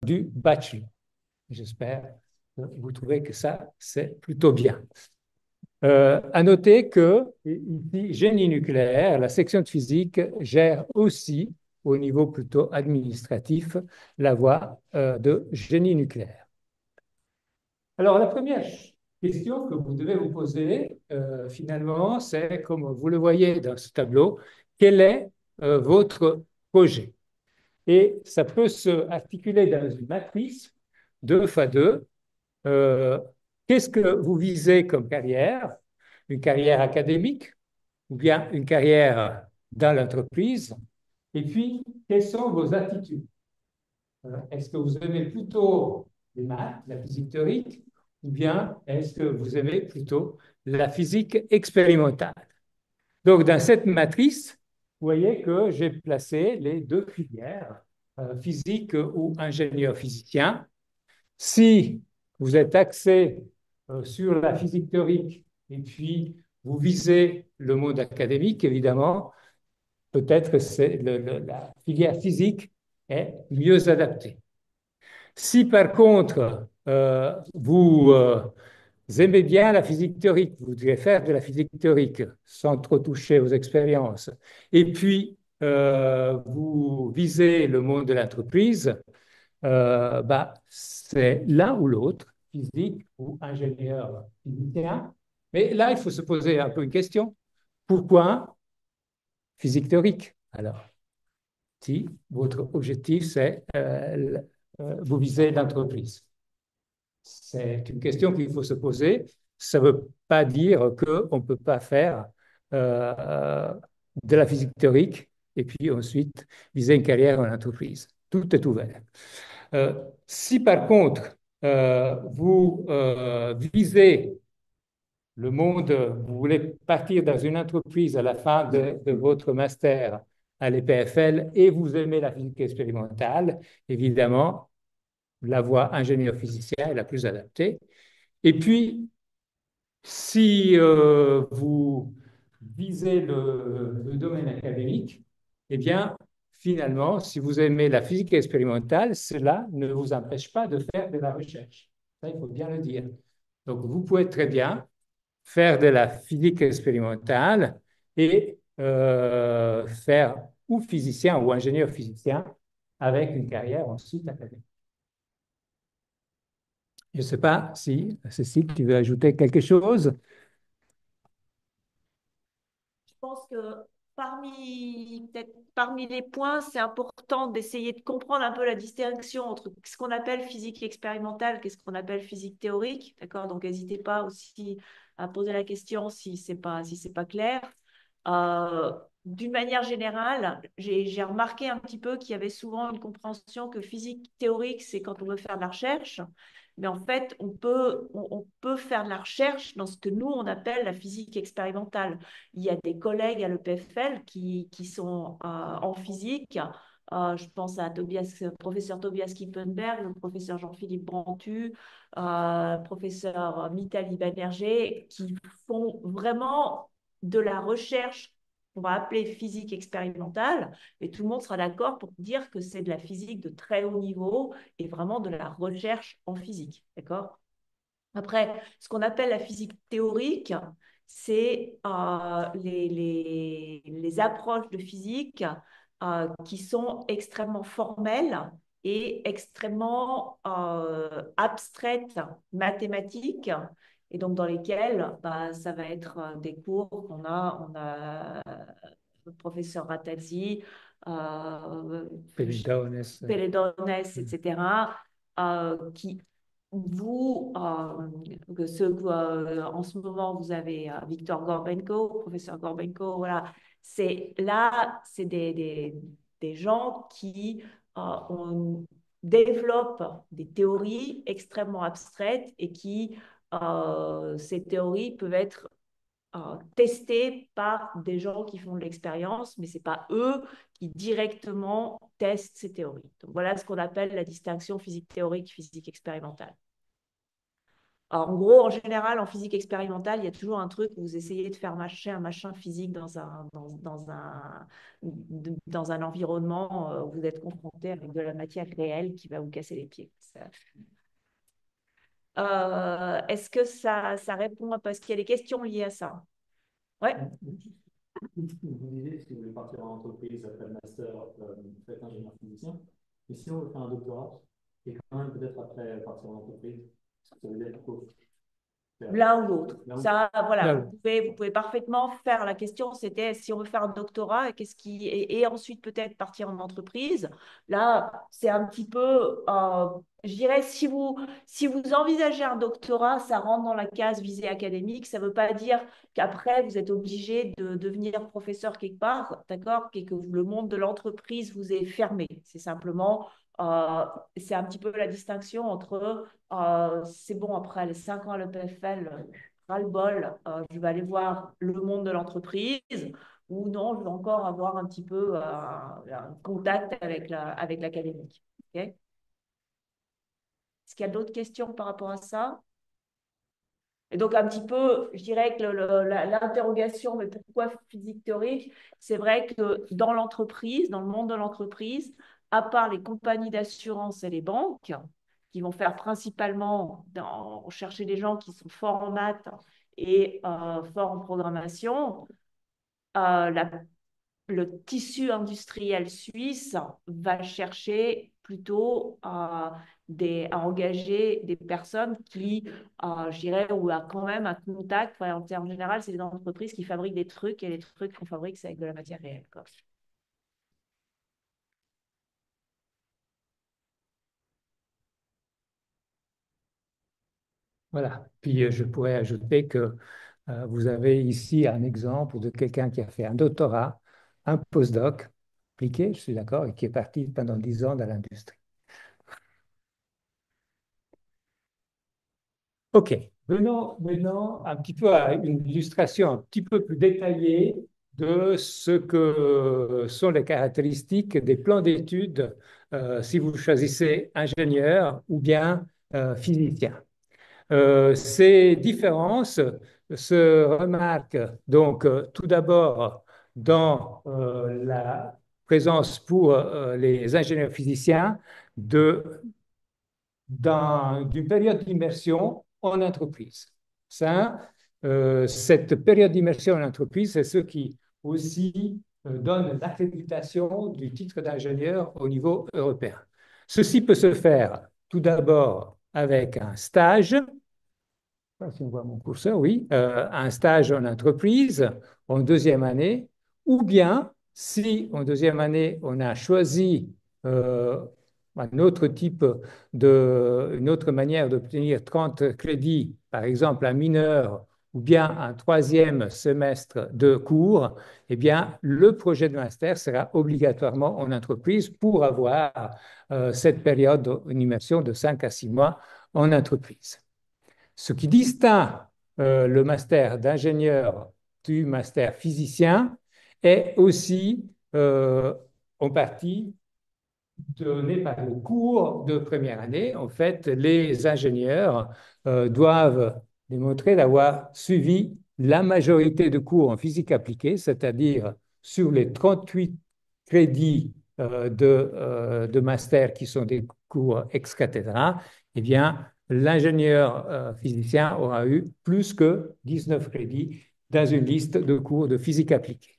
du bachelor. J'espère que vous trouvez que ça, c'est plutôt bien. À noter que ici, génie nucléaire, la section de physique gère aussi, au niveau plutôt administratif, la voie de génie nucléaire. Alors, la première question que vous devez vous poser, finalement, c'est, comme vous le voyez dans ce tableau, quel est votre projet? Et ça peut se articuler dans une matrice 2x2. Euh, Qu'est-ce que vous visez comme carrière? Une carrière académique ou bien une carrière dans l'entreprise? Et puis, quelles sont vos attitudes? Est-ce que vous aimez plutôt les maths, la physique théorique, ou bien est-ce que vous aimez plutôt la physique expérimentale? Donc, dans cette matrice, vous voyez que j'ai placé les deux filières, physique ou ingénieur physicien. Si vous êtes axé sur la physique théorique et puis vous visez le monde académique, évidemment, peut-être que la filière physique est mieux adaptée. Si par contre, vous aimez bien la physique théorique, vous devez faire de la physique théorique sans trop toucher aux expériences, et puis vous visez le monde de l'entreprise, bah, c'est l'un ou l'autre, physique ou ingénieur physicien. Mais là, il faut se poser un peu une question. Pourquoi physique théorique? Alors, si votre objectif, c'est vous visez l'entreprise. C'est une question qu'il faut se poser. Ça ne veut pas dire qu'on ne peut pas faire euh, de la physique théorique et puis ensuite viser une carrière en entreprise. Tout est ouvert. Si par contre, vous visez le monde, vous voulez partir dans une entreprise à la fin de votre master à l'EPFL et vous aimez la physique expérimentale, évidemment, la voie ingénieur physicien est la plus adaptée. Et puis, si vous visez le domaine académique, eh bien, finalement, si vous aimez la physique expérimentale, cela ne vous empêche pas de faire de la recherche. Ça, il faut bien le dire. Donc, vous pouvez très bien faire de la physique expérimentale et faire ou physicien ou ingénieur physicien avec une carrière ensuite académique. Je ne sais pas si, Cécile, tu veux ajouter quelque chose? Je pense que peut-être parmi les points, c'est important d'essayer de comprendre un peu la distinction entre ce qu'on appelle physique expérimentale et ce qu'on appelle physique théorique. D'accord? Donc, n'hésitez pas aussi à poser la question si c'est pas clair. D'une manière générale, j'ai remarqué un petit peu qu'il y avait souvent une compréhension que physique théorique, c'est quand on veut faire de la recherche. Mais en fait, on peut faire de la recherche dans ce que nous, on appelle la physique expérimentale. Il y a des collègues à l'EPFL qui sont en physique. Je pense à professeur Tobias Kippenberg, le professeur Jean-Philippe Brantu, professeur Mitali Banerjee, qui font vraiment de la recherche qu'on va appeler physique expérimentale, et tout le monde sera d'accord pour dire que c'est de la physique de très haut niveau et vraiment de la recherche en physique. D'accord? Après, ce qu'on appelle la physique théorique, c'est les approches de physique qui sont extrêmement formelles et extrêmement abstraites, mathématiques, et donc dans lesquelles bah, ça va être des cours on a le professeur Ratazzi, euh, Pélidones. Pélédones, etc., qui vous, en ce moment, vous avez Victor Gorbenko, professeur Gorbenko, voilà. C'est des gens qui développent des théories extrêmement abstraites et ces théories peuvent être testés par des gens qui font de l'expérience, mais ce n'est pas eux qui directement testent ces théories. Donc voilà ce qu'on appelle la distinction physique théorique, physique expérimentale. Alors, en gros, en général, en physique expérimentale, il y a toujours un truc où vous essayez de faire marcher un machin physique dans un environnement où vous êtes confronté avec de la matière réelle qui va vous casser les pieds. Est-ce que ça répond parce qu'il y a des questions liées à ça? Ouais. Vous disiez, si vous voulez partir en entreprise après le master, faites ingénieur physicien. Mais si on veut faire un doctorat, et quand même peut-être après partir en entreprise, ça veut dire qu'il faut faire L'un ou l'autre. l'un ou Ça, voilà, Là, vous pouvez parfaitement faire la question, c'était si on veut faire un doctorat et ensuite peut-être partir en entreprise. Là, c'est un petit peu, je dirais, si vous envisagez un doctorat, ça rentre dans la case visée académique. Ça ne veut pas dire qu'après, vous êtes obligé de devenir professeur quelque part, d'accord, et que le monde de l'entreprise vous est fermé. C'est simplement, c'est un petit peu la distinction entre c'est bon, après les 5 ans à l'EPFL, ras-le-bol, je vais aller voir le monde de l'entreprise, ou non, je vais encore avoir un petit peu un contact avec avec l'académique. Ok. Est-ce qu'il y a d'autres questions par rapport à ça? Et donc, un petit peu, je dirais que l'interrogation, mais pourquoi physique théorique? C'est vrai que dans l'entreprise, dans le monde de l'entreprise, à part les compagnies d'assurance et les banques, qui vont faire principalement chercher des gens qui sont forts en maths et forts en programmation, la le tissu industriel suisse va chercher plutôt à engager des personnes qui, je dirais, ou a quand même un contact. Enfin, en général, c'est des entreprises qui fabriquent des trucs et les trucs qu'on fabrique, c'est avec de la matière réelle, quoi. voilà. Puis je pourrais ajouter que vous avez ici un exemple de quelqu'un qui a fait un doctorat, un postdoc, appliqué, je suis d'accord, et qui est parti pendant 10 ans dans l'industrie. OK. Venons maintenant un petit peu à une illustration un petit peu plus détaillée de ce que sont les caractéristiques des plans d'études si vous choisissez ingénieur ou bien physicien. Ces différences se remarquent donc tout d'abord dans la présence pour les ingénieurs physiciens de d'une période d'immersion en entreprise. Cette période d'immersion en entreprise, c'est ce qui aussi donne l'accréditation du titre d'ingénieur au niveau européen. Ceci peut se faire tout d'abord avec un stage, si on voit mon curseur, oui, un stage en entreprise en deuxième année, ou bien si en deuxième année on a choisi euh, un autre une autre manière d'obtenir 30 crédits, par exemple un mineur ou bien un troisième semestre de cours, eh bien le projet de master sera obligatoirement en entreprise pour avoir cette période d'immersion de 5 à 6 mois en entreprise. Ce qui distingue le master d'ingénieur du master physicien est aussi en partie donné par le cours de première année. En fait, les ingénieurs doivent démontrer d'avoir suivi la majorité de cours en physique appliquée, c'est-à-dire sur les 38 crédits de master qui sont des cours ex cathedra, eh bien, l'ingénieur physicien aura eu plus que 19 crédits dans une liste de cours de physique appliquée.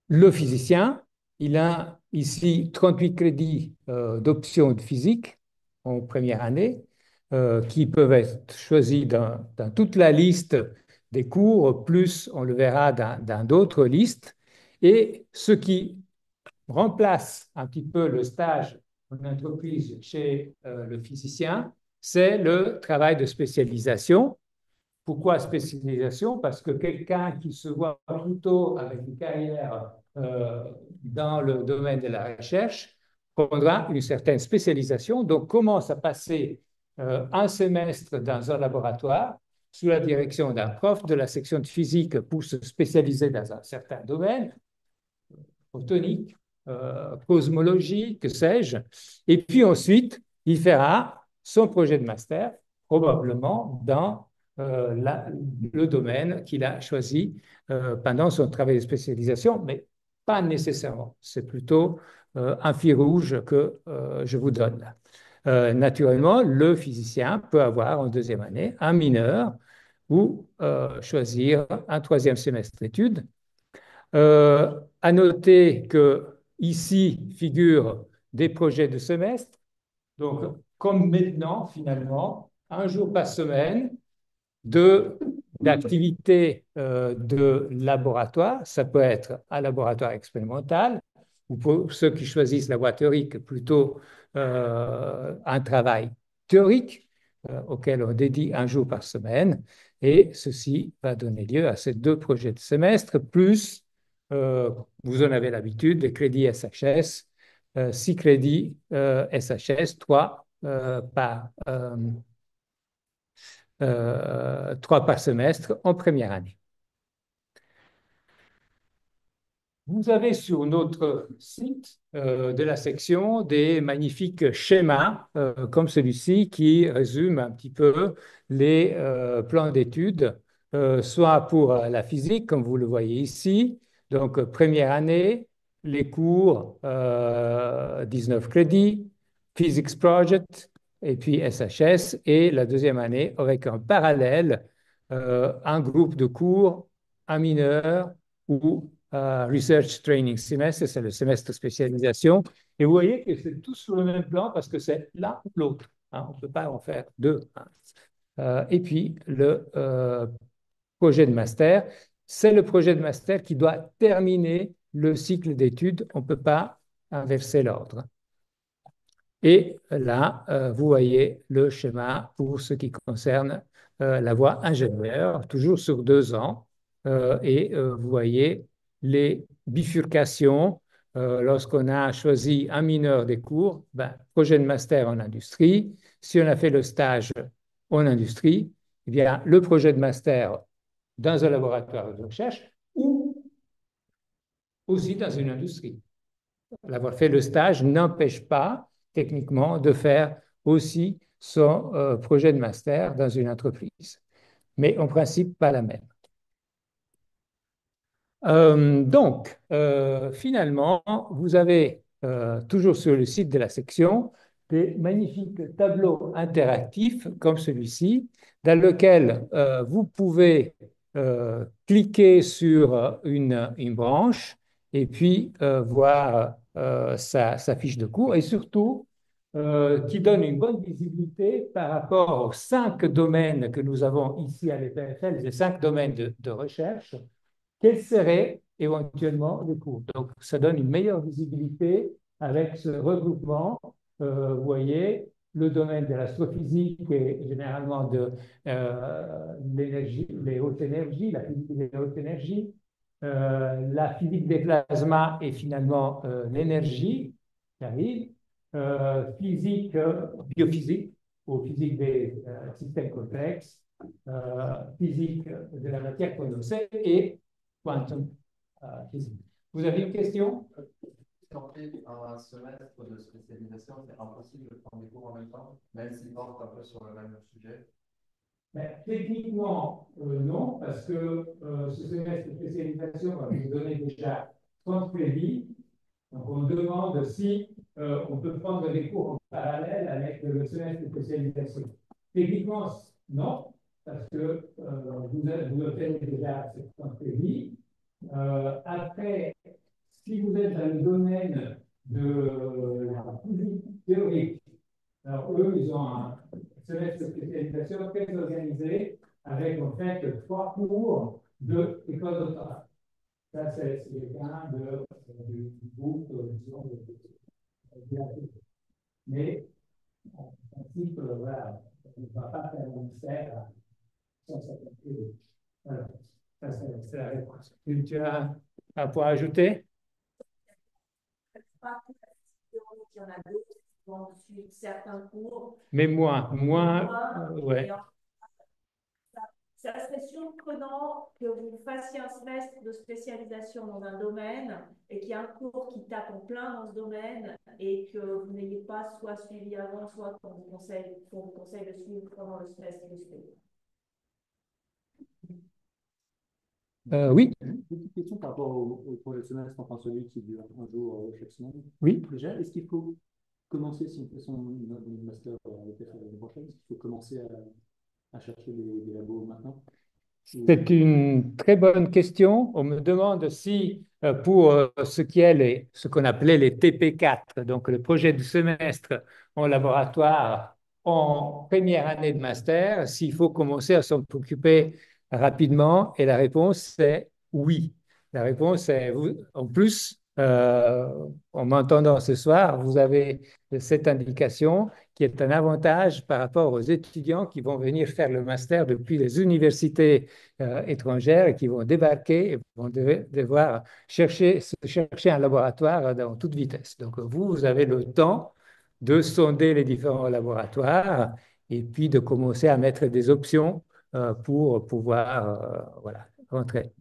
Le physicien, il a ici 38 crédits d'options de physique en première année qui peuvent être choisis dans toute la liste des cours, plus on le verra dans d'autres listes. Et ce qui remplace un petit peu le stage en entreprise chez le physicien, c'est le travail de spécialisation. Pourquoi spécialisation? Parce que quelqu'un qui se voit plutôt avec une carrière dans le domaine de la recherche prendra une certaine spécialisation, donc commence à passer un semestre dans un laboratoire sous la direction d'un prof de la section de physique pour se spécialiser dans un certain domaine, photonique, cosmologie, que sais-je. Et puis ensuite, il fera son projet de master, probablement dans le domaine qu'il a choisi pendant son travail de spécialisation, mais pas nécessairement. C'est plutôt un fil rouge que je vous donne là. Naturellement, le physicien peut avoir en deuxième année un mineur ou choisir un troisième semestre d'études. À noter que ici figurent des projets de semestre. Donc, comme maintenant, finalement, un jour par semaine d'activité de laboratoire. Ça peut être un laboratoire expérimental, ou pour ceux qui choisissent la voie théorique, plutôt un travail théorique auquel on dédie un jour par semaine. Et ceci va donner lieu à ces deux projets de semestre, plus, vous en avez l'habitude, des crédits SHS, 6 crédits SHS, 3 par semestre en première année. Vous avez sur notre site de la section des magnifiques schémas comme celui-ci qui résume un petit peu les plans d'études, soit pour la physique, comme vous le voyez ici, donc première année, les cours 19 crédits, Physics Project et puis SHS, et la deuxième année avec un parallèle, un groupe de cours, un mineur ou Research Training Semester, c'est le semestre de spécialisation. Et vous voyez que c'est tout sur le même plan parce que c'est l'un ou l'autre. Hein, on ne peut pas en faire deux. Hein. Et puis, le projet de master, c'est le projet de master qui doit terminer le cycle d'études. On ne peut pas inverser l'ordre. Et là, vous voyez le schéma pour ce qui concerne la voie ingénieur, toujours sur 2 ans. Et vous voyez les bifurcations. Lorsqu'on a choisi un mineur des cours, ben, projet de master en industrie. Si on a fait le stage en industrie, eh bien, le projet de master dans un laboratoire de recherche ou aussi dans une industrie. L'avoir fait le stage n'empêche pas techniquement de faire aussi son projet de master dans une entreprise, mais en principe pas la même. Donc, finalement, vous avez toujours sur le site de la section des magnifiques tableaux interactifs comme celui-ci, dans lequel vous pouvez cliquer sur une branche et puis voir sa fiche de cours et surtout qui donne une bonne visibilité par rapport aux 5 domaines que nous avons ici à l'EPFL, les 5 domaines de recherche. Quels seraient éventuellement les cours? Donc, ça donne une meilleure visibilité avec ce regroupement. Vous voyez, le domaine de l'astrophysique et généralement de l'énergie, les hautes énergies, la physique des hautes énergies, la physique des plasmas et finalement l'énergie qui arrive, physique, biophysique ou physique des systèmes complexes, physique de la matière condensée et quantum physique. Vous avez une question? Si on fait un semestre de spécialisation, c'est impossible de prendre des cours en même temps, même s'ils portent un peu sur le même sujet. Mais techniquement, non, parce que ce semestre de spécialisation va vous donner déjà 30 crédits. Donc, on demande si on peut prendre des cours en parallèle avec le semestre de spécialisation. Techniquement, non, parce que vous obtenez déjà ces 30 crédits. Après, si vous êtes dans le domaine de la physique théorique, alors eux, ils ont un semestre de spécialisation très organisé avec en fait 3 cours de école d'auteur. Ça, c'est les cas du groupe, disons, mais en principe, voilà, on ne va pas faire un mystère à 150 euros. Voilà, ça, c'est la réponse. Tu as un point à ajouter? Pas tout il y en a d'autres qui vont suivre certains cours. Mais moins, Et ouais. ça serait surprenant que vous fassiez un semestre de spécialisation dans un domaine et qu'il y ait un cours qui tape en plein dans ce domaine et que vous n'ayez pas soit suivi avant, soit qu'on vous conseille de suivre pendant le semestre de spé. Oui, Une petite question par rapport au projet semestre, enfin celui qui dure un jour chaque semaine. oui. Déjà, est-ce qu'il faut commencer, si on fait son master avec l'année prochaine, est-ce qu'il faut commencer à chercher des labos maintenant? C'est une très bonne question. On me demande si, pour ce qui est ce qu'on appelait les TP4, donc le projet du semestre en laboratoire en première année de master, s'il faut commencer à s'en occuper rapidement. Et la réponse est oui. La réponse est en plus, en m'entendant ce soir, vous avez cette indication qui est un avantage par rapport aux étudiants qui vont venir faire le master depuis les universités étrangères et qui vont débarquer et vont devoir chercher un laboratoire dans toute vitesse. Donc, vous avez le temps de sonder les différents laboratoires et puis de commencer à mettre des options pour pouvoir voilà, rentrer.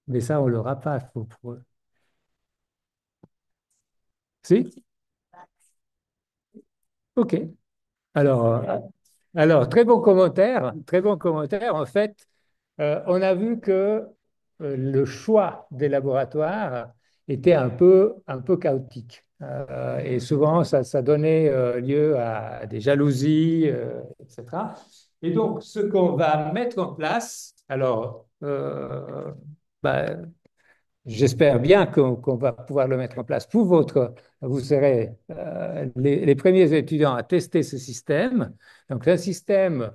Mais ça, on ne l'aura pas. Si? OK. Alors, très bon commentaire, très bon commentaire. En fait, on a vu que le choix des laboratoires était un peu chaotique. Et souvent, ça donnait lieu à des jalousies, etc. Et donc, ce qu'on va mettre en place, alors, bah, j'espère bien qu'on va pouvoir le mettre en place pour vous serez les premiers étudiants à tester ce système. Donc, un système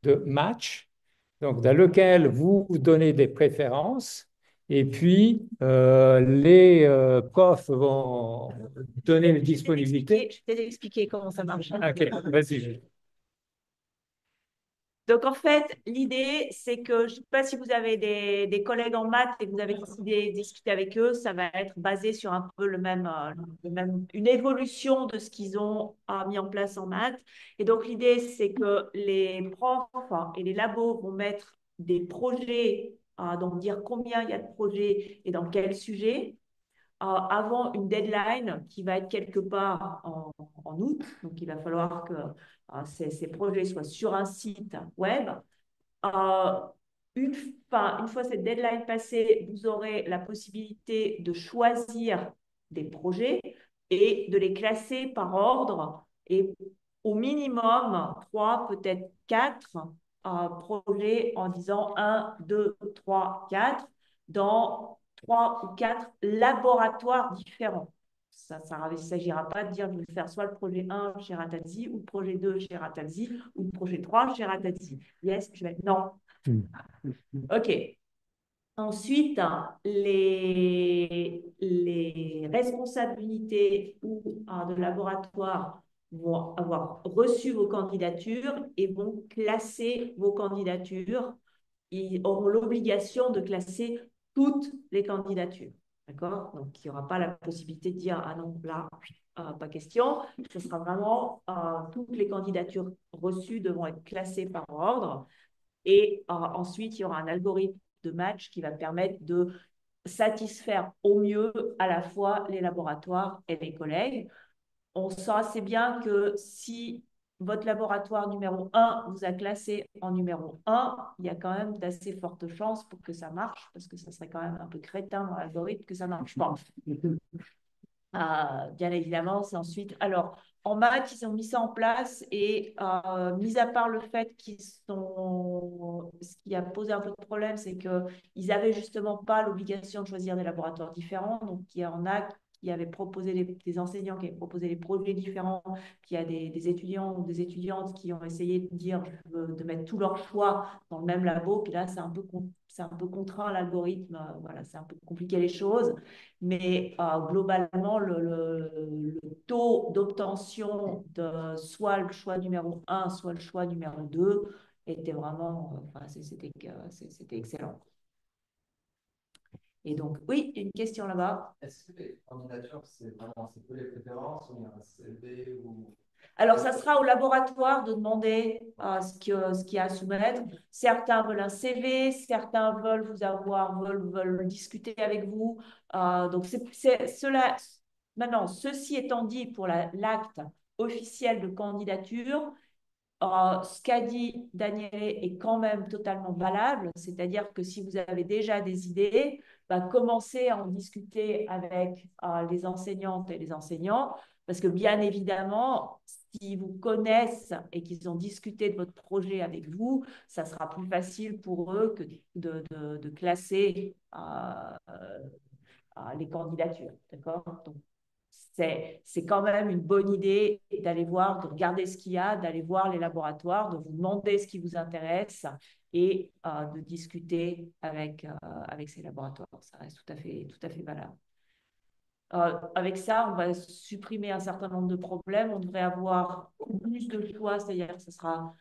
de match, donc dans lequel vous donnez des préférences et puis les profs vont donner une disponibilité. Je vais t'expliquer comment ça marche. Ok, vas-y. Donc, en fait, l'idée, c'est que, je ne sais pas si vous avez des collègues en maths et que vous avez décidé de discuter avec eux, ça va être basé sur un peu une évolution de ce qu'ils ont mis en place en maths. Et donc, l'idée, c'est que les profs et les labos vont mettre des projets, donc dire combien il y a de projets et dans quel sujet, avant une deadline qui va être quelque part en août. Donc, il va falloir que ces projets soient sur un site web. Euh, une, une fois cette deadline passée, vous aurez la possibilité de choisir des projets et de les classer par ordre et au minimum 3, peut-être 4 projets en disant 1, 2, 3, 4 dans 3 ou 4 laboratoires différents. Ça ne s'agira pas de dire je vais faire soit le projet 1 chez Ratazzi ou le projet 2 chez Ratazzi ou le projet 3 chez Ratazzi. Yes, je vais... Non. OK. Ensuite, les responsables d'unité ou de laboratoire vont avoir reçu vos candidatures et vont classer vos candidatures. Ils auront l'obligation de classer toutes les candidatures. D'accord? Donc, il n'y aura pas la possibilité de dire ah non, là, pas question. Ce sera vraiment toutes les candidatures reçues devront être classées par ordre. Et ensuite, il y aura un algorithme de match qui va permettre de satisfaire au mieux à la fois les laboratoires et les collègues. On sent assez bien que si votre laboratoire numéro 1 vous a classé en numéro 1, il y a quand même d'assez fortes chances pour que ça marche, parce que ça serait quand même un peu crétin dans l'algorithme que ça ne marche pas. Bien évidemment, c'est ensuite... Alors, en maths, ils ont mis ça en place et mis à part le fait qu'ils sont... Ce qui a posé un peu de problème, c'est qu'ils n'avaient justement pas l'obligation de choisir des laboratoires différents. Donc, il y en a qui avaient proposé des enseignants qui avaient proposé des projets différents, qui a des étudiants ou des étudiantes qui ont essayé de dire de mettre tout leur choix dans le même labo. Puis là, c'est un peu contraint l'algorithme. Voilà, c'est un peu compliqué les choses. Mais globalement, le taux d'obtention de soit le choix numéro 1, soit le choix numéro 2 était vraiment, c'était excellent. Et donc, oui, une question là-bas. Est-ce que les candidatures, c'est que les préférences ou il y a un CV ou... Alors, ça sera au laboratoire de demander ce qu'il y a à soumettre. Certains veulent un CV, certains veulent vous avoir, veulent discuter avec vous. Donc, cela. Maintenant, ceci étant dit, pour l'acte officiel de candidature, ce qu'a dit Daniele est quand même totalement valable, c'est-à-dire que si vous avez déjà des idées, commencez à en discuter avec les enseignantes et les enseignants, parce que bien évidemment, s'ils vous connaissent et qu'ils ont discuté de votre projet avec vous, ça sera plus facile pour eux que de classer les candidatures. D'accord? Donc, c'est quand même une bonne idée d'aller voir, de regarder ce qu'il y a, d'aller voir les laboratoires, de vous demander ce qui vous intéresse et de discuter avec ces laboratoires. Ça reste tout à fait valable. Avec ça, on va supprimer un certain nombre de problèmes. On devrait avoir plus de choix, c'est-à-dire que ce sera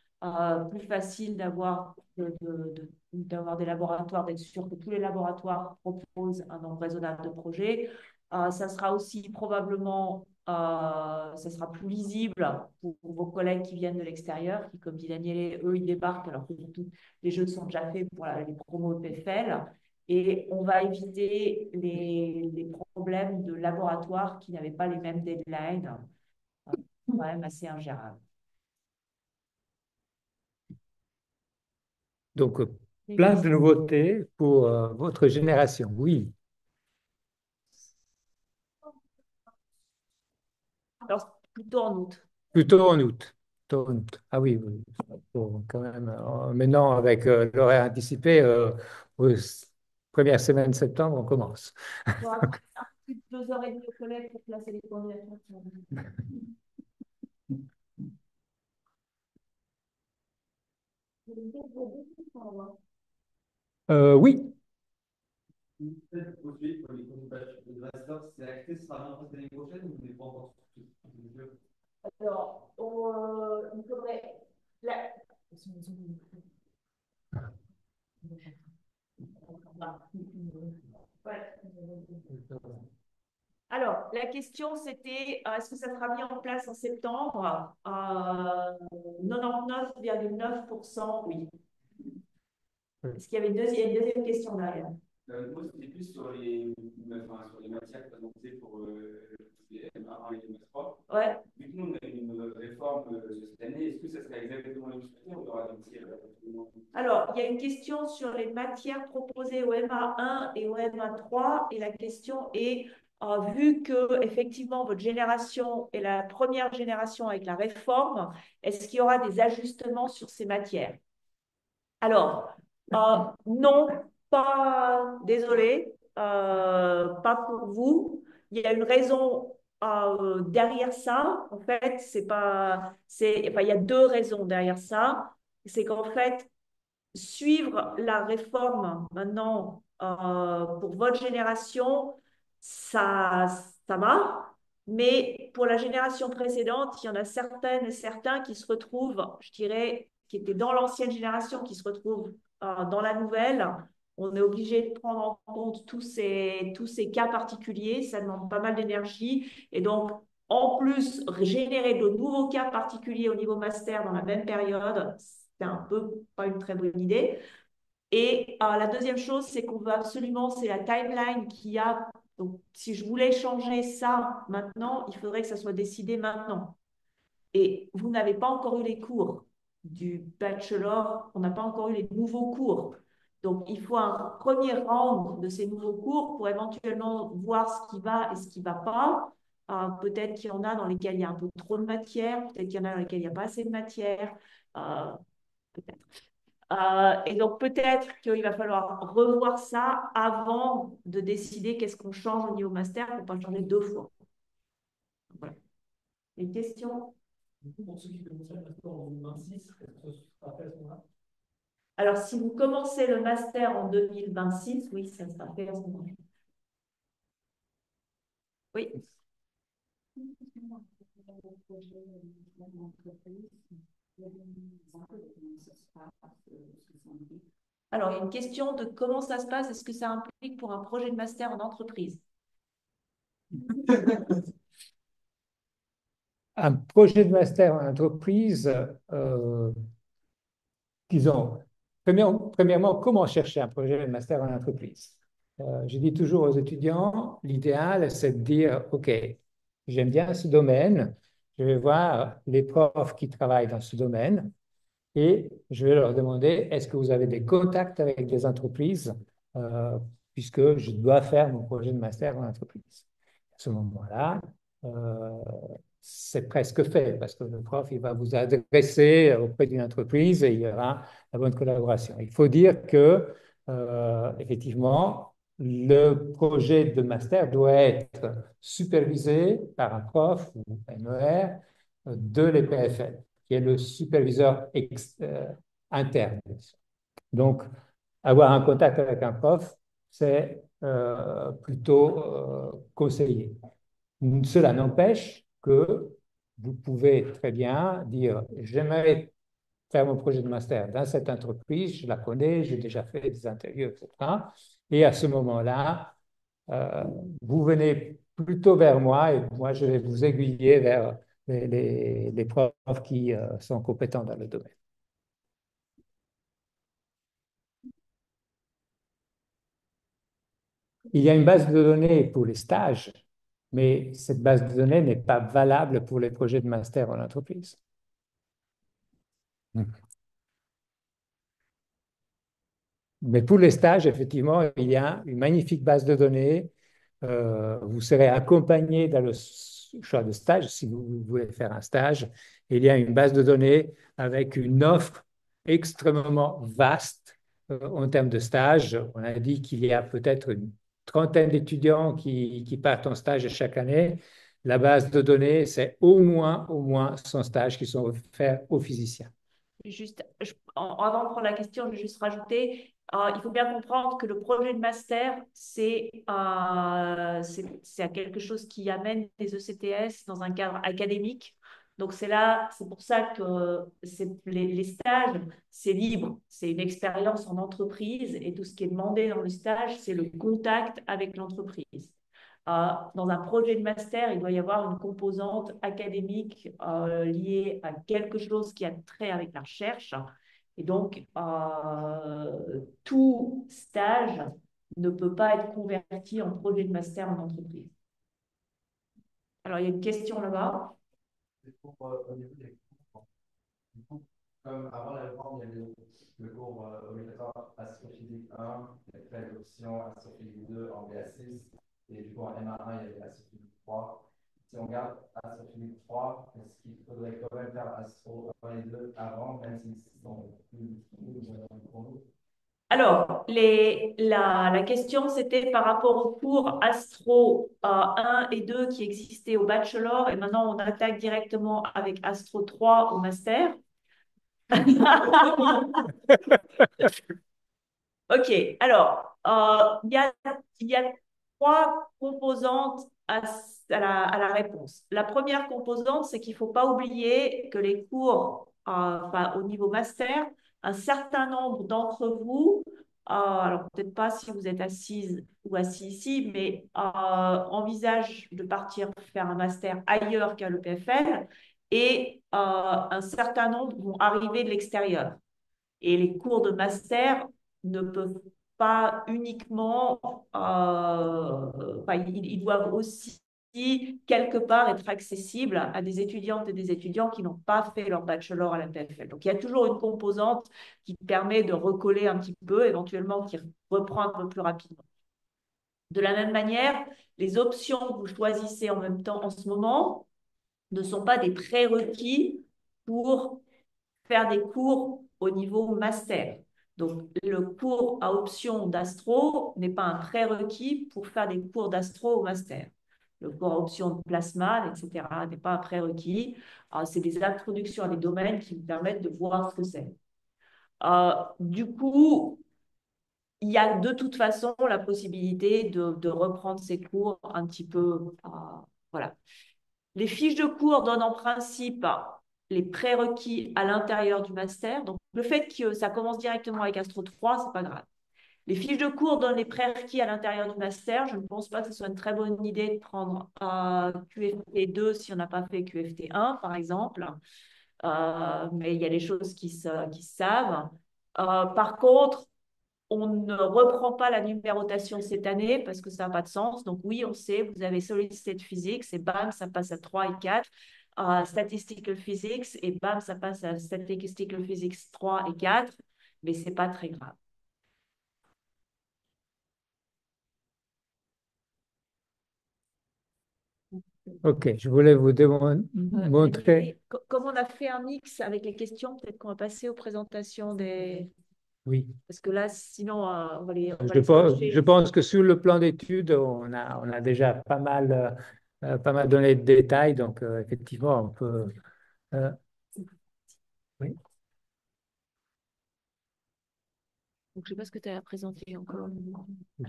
plus facile d'avoir des laboratoires, d'être sûr que tous les laboratoires proposent un nombre raisonnable de projets. Ça sera aussi probablement, ça sera plus lisible pour vos collègues qui viennent de l'extérieur, qui, comme dit Daniel, eux, ils débarquent alors que les jeux sont déjà faits pour les promos de PFL. Et on va éviter les problèmes de laboratoire qui n'avaient pas les mêmes deadlines, quand même assez ingérables. Donc, plein de nouveautés pour votre génération, oui. Alors, plutôt en août. Plutôt en août. Plutôt en août. Ah oui, oui. Bon, quand même. Maintenant, avec l'horaire anticipé, première semaine de septembre, on commence. Bon, après, plus de 2h30 au collège pour placer les candidatures. Oui, Peut-être aujourd'hui, pour les candidatures de master, c'est acté, ce sera bien passé l'année prochaine ou on n'est pas encore tout de suite? Alors, il faudrait. Ouais. Alors, la question, c'était est-ce que ça sera mis en place en septembre? 99,9%, oui. Est-ce qu'il y avait une deuxième question derrière? Moi, c'était plus sur sur les matières présentées pour les M1 et les M3. Ouais. Vu que nous, on a une réforme cette année, est-ce que ça serait exactement la même chose ou il y aura des petits Alors, il y a une question sur les matières proposées au MA1 et au MA3, et la question est, vu que effectivement votre génération est la première génération avec la réforme, est-ce qu'il y aura des ajustements sur ces matières? Alors, non, pas, désolé, pas pour vous. Il y a une raison derrière ça. En fait, il y a deux raisons derrière ça. C'est qu'en fait, suivre la réforme maintenant pour votre génération, ça, ça va. Mais pour la génération précédente, il y en a certaines et certains qui se retrouvent, je dirais, qui étaient dans l'ancienne génération, qui se retrouvent dans la nouvelle. On est obligé de prendre en compte tous ces cas particuliers. Ça demande pas mal d'énergie. Et donc, en plus, générer de nouveaux cas particuliers au niveau master dans la même période, c'est un peu pas une très bonne idée. Et la deuxième chose, c'est qu'on veut absolument, c'est la timeline qu'il y a. Donc, si je voulais changer ça maintenant, il faudrait que ça soit décidé maintenant. Et vous n'avez pas encore eu les cours du bachelor, on n'a pas encore eu les nouveaux cours. Donc, il faut un premier round de ces nouveaux cours pour éventuellement voir ce qui va et ce qui ne va pas. Peut-être qu'il y en a dans lesquels il y a un peu trop de matière, peut-être qu'il y en a dans lesquels il n'y a pas assez de matière. Peut-être. Et donc, peut-être qu'il va falloir revoir ça avant de décider qu'est-ce qu'on change au niveau master pour ne pas changer deux fois. Voilà. Une question? Pour ceux qui commencent le master en 2026, est-ce que ça sera fait à ce moment-là? Alors, si vous commencez le master en 2026, oui, ça sera fait à ce moment-là. Oui. Alors, il y a une question de comment ça se passe. Est-ce que ça implique pour un projet de master en entreprise? un projet de master en entreprise, disons, premièrement, comment chercher un projet de master en entreprise? Je dis toujours aux étudiants, l'idéal, c'est de dire, OK, j'aime bien ce domaine, je vais voir les profs qui travaillent dans ce domaine et je vais leur demander, est-ce que vous avez des contacts avec des entreprises, euh, puisque je dois faire mon projet de master en entreprise. À ce moment-là, euh, c'est presque fait parce que le prof, il va vous adresser auprès d'une entreprise et il y aura la bonne collaboration. Il faut dire que, effectivement, le projet de master doit être supervisé par un prof ou MER de l'EPFL, qui est le superviseur interne. Donc, avoir un contact avec un prof, c'est plutôt conseillé. Cela n'empêche que vous pouvez très bien dire, j'aimerais faire mon projet de master dans cette entreprise, je la connais, j'ai déjà fait des interviews, etc. Et à ce moment-là, euh, vous venez plutôt vers moi et moi, je vais vous aiguiller vers les profs qui sont compétents dans le domaine. Il y a une base de données pour les stages, mais cette base de données n'est pas valable pour les projets de master en entreprise. Mais pour les stages, effectivement, il y a une magnifique base de données. Vous serez accompagné dans le choix de stage si vous voulez faire un stage. Il y a une base de données avec une offre extrêmement vaste en termes de stage. On a dit qu'il y a peut-être une trentaine d'étudiants qui partent en stage chaque année. La base de données, c'est au moins 100 stages qui sont offerts aux physiciens. Juste, avant de prendre la question, je vais juste rajouter, il faut bien comprendre que le projet de master, c'est quelque chose qui amène les ECTS dans un cadre académique. Donc, c'est pour ça que les stages, c'est libre. C'est une expérience en entreprise et tout ce qui est demandé dans le stage, c'est le contact avec l'entreprise. Dans un projet de master, il doit y avoir une composante académique liée à quelque chose qui a trait avec la recherche. Et donc, tout stage ne peut pas être converti en projet de master en entreprise. Alors, il y a une question là-bas. Au niveau des cours, du coup, comme avant la réforme, il y avait le cours obligatoire astrophysique 1, il y avait l'option astrophysique 2 en BA6, et du coup en MA1, il y avait astrophysique 3. Si on regarde astrophysique 3, est-ce qu'il faudrait quand même faire astro 1 et 2 avant, même s'ils sont plus pour nous? Alors, la question, c'était par rapport aux cours Astro 1 et 2 qui existaient au bachelor, et maintenant on attaque directement avec Astro 3 au master. Ok, alors, il y a trois composantes à la réponse. La première composante, c'est qu'il ne faut pas oublier que les cours enfin, au niveau master, un certain nombre d'entre vous, alors peut-être pas si vous êtes assise ou assis ici, mais envisagent de partir faire un master ailleurs qu'à l'EPFL et un certain nombre vont arriver de l'extérieur. Et les cours de master ne peuvent pas uniquement, enfin, ils doivent aussi quelque part être accessibles à des étudiantes et des étudiants qui n'ont pas fait leur bachelor à la PFL. Donc, il y a toujours une composante qui permet de recoller un petit peu, éventuellement qui reprend un peu plus rapidement. De la même manière, les options que vous choisissez en même temps en ce moment ne sont pas des prérequis pour faire des cours au niveau master. Donc, le cours à option d'astro n'est pas un prérequis pour faire des cours d'astro au master. Le cours à option de plasma, etc., n'est pas un prérequis. C'est des introductions à des domaines qui vous permettent de voir ce que c'est. Du coup, il y a de toute façon la possibilité de reprendre ces cours un petit peu. Voilà. Les fiches de cours donnent en principe les prérequis à l'intérieur du master. Donc, le fait que ça commence directement avec Astro 3, ce n'est pas grave. Les fiches de cours donnent les prérequis à l'intérieur du master. Je ne pense pas que ce soit une très bonne idée de prendre QFT 2 si on n'a pas fait QFT 1, par exemple. Mais il y a des choses qui se savent. Par contre, on ne reprend pas la numérotation cette année parce que ça n'a pas de sens. Donc oui, on sait, vous avez solid state physics et bam, ça passe à 3 et 4. Statistical physics et bam, ça passe à statistical physics 3 et 4. Mais ce n'est pas très grave. Ok, je voulais vous montrer. Comme on a fait un mix avec les questions, peut-être qu'on va passer aux présentations des... Oui. Parce que là, sinon, on va les je pense que sur le plan d'études, on a déjà pas mal donné de détails. Donc, effectivement, on peut. Oui. Donc, je ne sais pas ce que tu as présenté encore. Elle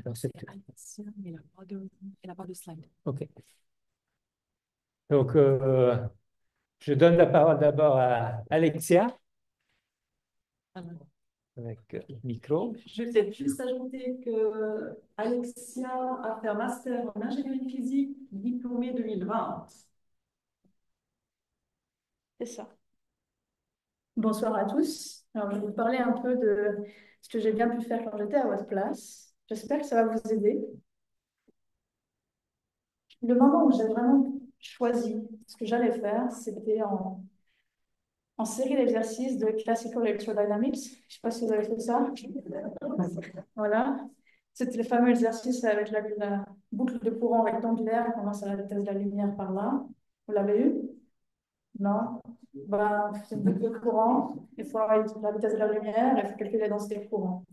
n'a pas de slide. OK. Donc, je donne la parole d'abord à Alexia, avec le micro. Je vais peut-être juste ajouter que Alexia a fait un master en ingénierie physique diplômé 2020. C'est ça. Bonsoir à tous. Alors, je vais vous parler un peu de ce que j'ai bien pu faire quand j'étais à votre place. J'espère que ça va vous aider. Le moment où j'ai vraiment choisi ce que j'allais faire, c'était en série d'exercices de Classical Electrodynamics. Je ne sais pas si vous avez fait ça. Voilà. C'était le fameux exercice avec la boucle de courant rectangulaire qui commence à la vitesse de la lumière par là. Vous l'avez eu? Non? Ben, c'est une boucle de courant. Il faut avoir la vitesse de la lumière et il faut calculer la densité de courant.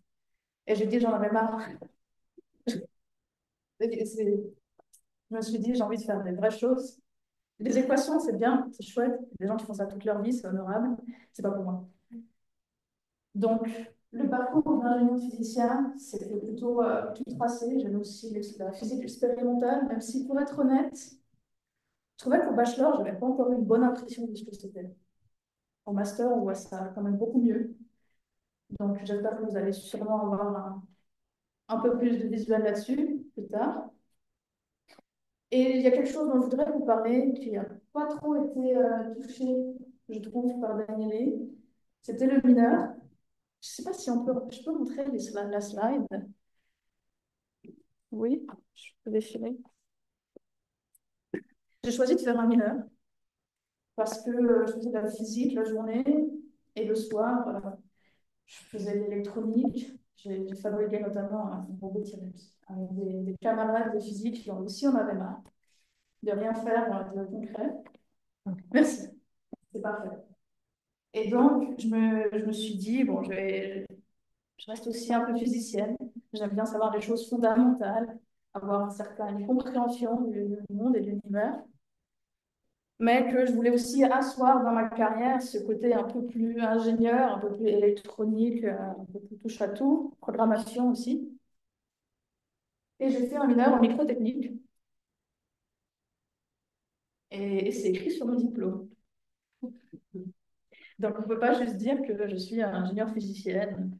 Et j'ai dit, j'en avais marre. Je me suis dit, j'ai envie de faire des vraies choses. Les équations, c'est bien, c'est chouette. Les gens qui font ça toute leur vie, c'est honorable. C'est pas pour moi. Donc, le parcours d'ingénieur physicien, c'était plutôt tout tracé. J'avais aussi la physique expérimentale, même si, pour être honnête, je trouvais qu'au bachelor, je n'avais pas encore eu une bonne impression de ce que c'était. Au master, on voit ça quand même beaucoup mieux. Donc, j'espère que vous allez sûrement avoir un peu plus de visuel là-dessus plus tard. Et il y a quelque chose dont je voudrais vous parler qui n'a pas trop été touché, je trouve, par Daniele. C'était le mineur. Je ne sais pas si je peux montrer la slide. Oui, je peux défiler. J'ai choisi de faire un mineur parce que je faisais de la physique la journée et le soir, je faisais de l'électronique. J'ai fabriqué notamment un robot T-Rex avec des camarades de physique qui ont aussi en avaient marre de rien faire de concret. Merci, c'est parfait. Et donc, je me suis dit, bon, je reste aussi un peu physicienne. J'aime bien savoir des choses fondamentales, avoir une compréhension du monde et de l'univers. Mais que je voulais aussi asseoir dans ma carrière ce côté un peu plus ingénieur, un peu plus électronique, un peu plus touche à tout, programmation aussi. Et j'ai fait un mineur en microtechnique. Et c'est écrit sur mon diplôme. Donc, on ne peut pas juste dire que je suis ingénieure physicienne.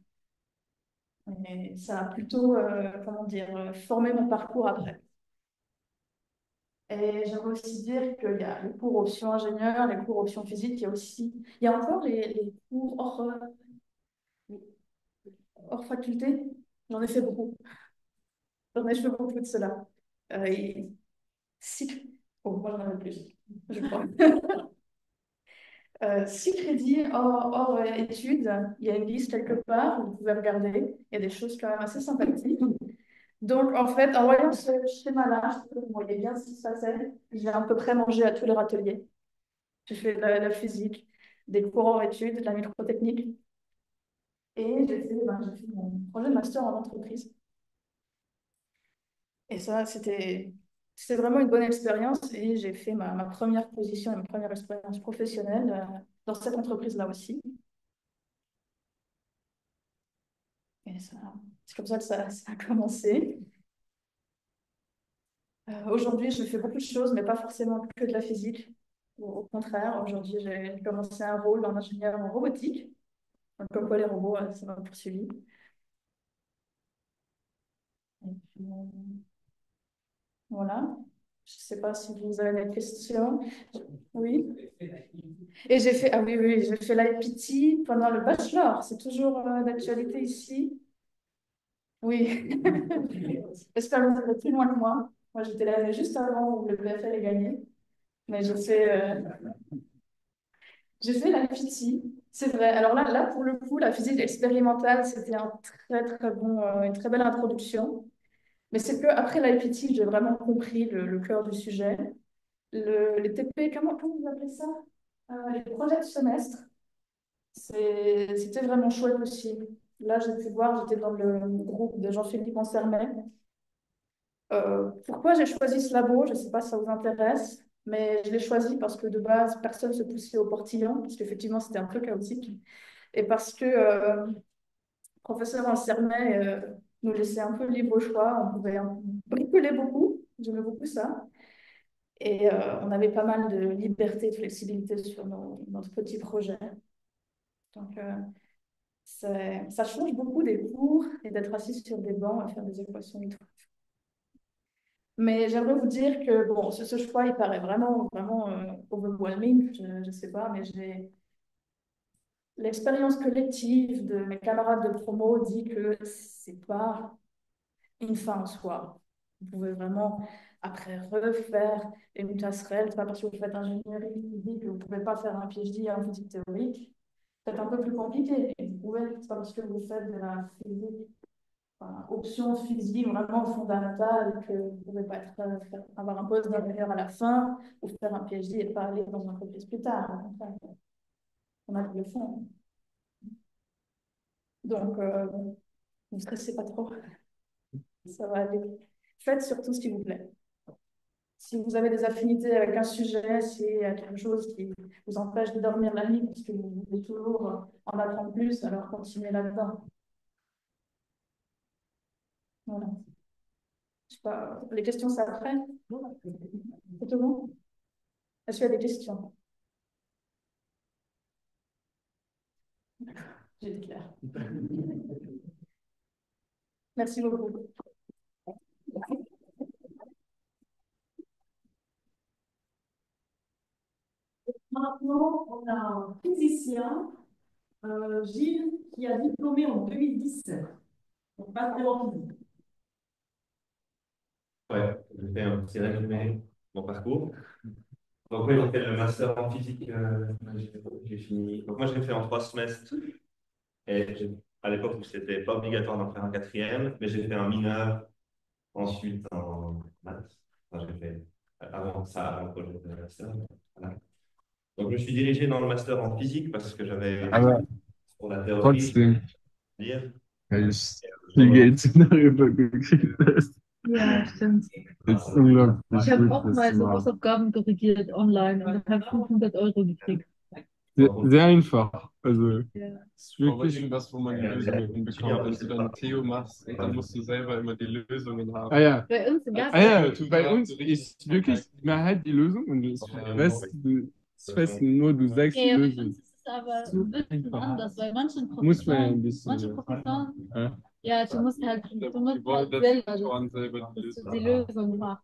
Et ça a plutôt, comment dire, formé mon parcours après. Et j'aimerais aussi dire qu'il y a les cours option ingénieur, les cours option physique, il y a encore les cours hors faculté. J'en ai fait beaucoup. J'en ai fait beaucoup de cela. Oh, moi j'en avais plus, je crois. 6 crédits hors études, il y a une liste quelque part, vous pouvez regarder. Il y a des choses quand même assez sympathiques. Donc, en fait, en voyant ce schéma-là, je vous voyez bien ce qui se passait. J'ai à peu près mangé à tous les râteliers. J'ai fait de la physique, des cours hors études, de la microtechnique. Et j'ai fait mon projet de master en entreprise. Et ça, c'était vraiment une bonne expérience. Et j'ai fait ma première position et ma première expérience professionnelle dans cette entreprise-là aussi. Et c'est comme ça que ça a commencé. Aujourd'hui, je fais beaucoup de choses, mais pas forcément que de la physique. Au contraire, aujourd'hui, j'ai commencé un rôle en ingénieur en robotique. Donc, comme quoi les robots, ça m'a poursuivi. Voilà. Je ne sais pas si vous avez des questions. Oui. Et j'ai fait, ah oui, oui, j'ai fait l'IPT pendant le bachelor. C'est toujours d'actualité ici. Oui. J'espère que vous êtes plus loin que moi. Moi, j'étais là juste avant où le PFL est gagné. Mais j'ai fait l'IPT. C'est vrai. Alors là, pour le coup, la physique expérimentale, c'était un très bon, une très belle introduction. Mais c'est que après l'IPT, j'ai vraiment compris le cœur du sujet. Les TP, comment vous appelez ça? Les projets de semestre, c'était vraiment chouette aussi. Là, j'ai pu voir, j'étais dans le groupe de Jean-Philippe Ansermet. Pourquoi j'ai choisi ce labo? Je ne sais pas si ça vous intéresse, mais je l'ai choisi parce que de base, personne ne se poussait au portillon, parce qu'effectivement, c'était un peu chaotique. Et parce que le professeur Ansermet nous laissait un peu libre choix, on pouvait bricoler beaucoup, j'aimais beaucoup ça. Et on avait pas mal de liberté et de flexibilité sur notre petit projet. Donc, ça change beaucoup des cours et d'être assis sur des bancs et faire des équations et tout. Mais j'aimerais vous dire que bon, ce choix, il paraît vraiment overwhelming, je ne sais pas, mais l'expérience collective de mes camarades de promo dit que c'est pas une fin en soi. Vous pouvez vraiment, après, refaire une passerelle. C'est pas parce que vous faites ingénierie physique que vous ne pouvez pas faire un PhD en physique théorique. C'est un peu plus compliqué. Et vous pouvez, c'est pas parce que vous faites de la physique, enfin, option physique vraiment fondamentale que vous ne pouvez pas avoir un poste d'ingénieur à la fin ou faire un PhD et pas aller dans une entreprise plus tard. Au contraire, on a le fond. Donc, ne vous stressez pas trop. Ça va aller. Faites surtout ce qui vous plaît. Si vous avez des affinités avec un sujet, s'il y a quelque chose qui vous empêche de dormir la nuit parce que vous voulez toujours en apprendre plus, alors continuez là-dedans. Voilà. Je sais pas, les questions, c'est après? C'est tout bon? Est-ce qu'il y a des questions? J'ai dit clair. Merci beaucoup. Maintenant, on a un physicien, Gilles, qui a diplômé en 2017. Donc, pas très longtemps. Ouais, je vais faire un petit résumé de mon parcours. Donc, oui, j'ai fait le master en physique. J'ai fini. Donc, moi, j'ai fait en 3 semestres. Et à l'époque où c'était pas obligatoire d'en faire un quatrième, mais j'ai fait un mineur ensuite en maths. Enfin, j'ai fait avant ça, avant le projet de master. Voilà. Donc, je me suis dirigé dans le master en physique parce que j'avais Aber pour la théorie, trotzdem, dire. weil ich viel Geld darüber gekriegt habe. Ja, stimmt. Das ist unglaublich Ich habe gut, auch das mal zu so machen. Hausaufgaben korrigiert online und habe 500 € gekriegt. Sehr einfach. Also, Ja. es ist wirklich irgendwas, wo man die Lösungen bekommt. Wenn du dann Theo machst, dann musst du selber immer die Lösungen haben. Ah ja. Bei uns gab Ja, bei uns ist wirklich, man hat die Lösung und es weißt nur, du sagst die ja, bei Lösung. uns ist es aber ein bisschen anders, weil manche Muss man ja ein Professoren, bisschen. manche Professoren, Ja. ja, du musst halt selber die Lösung machen.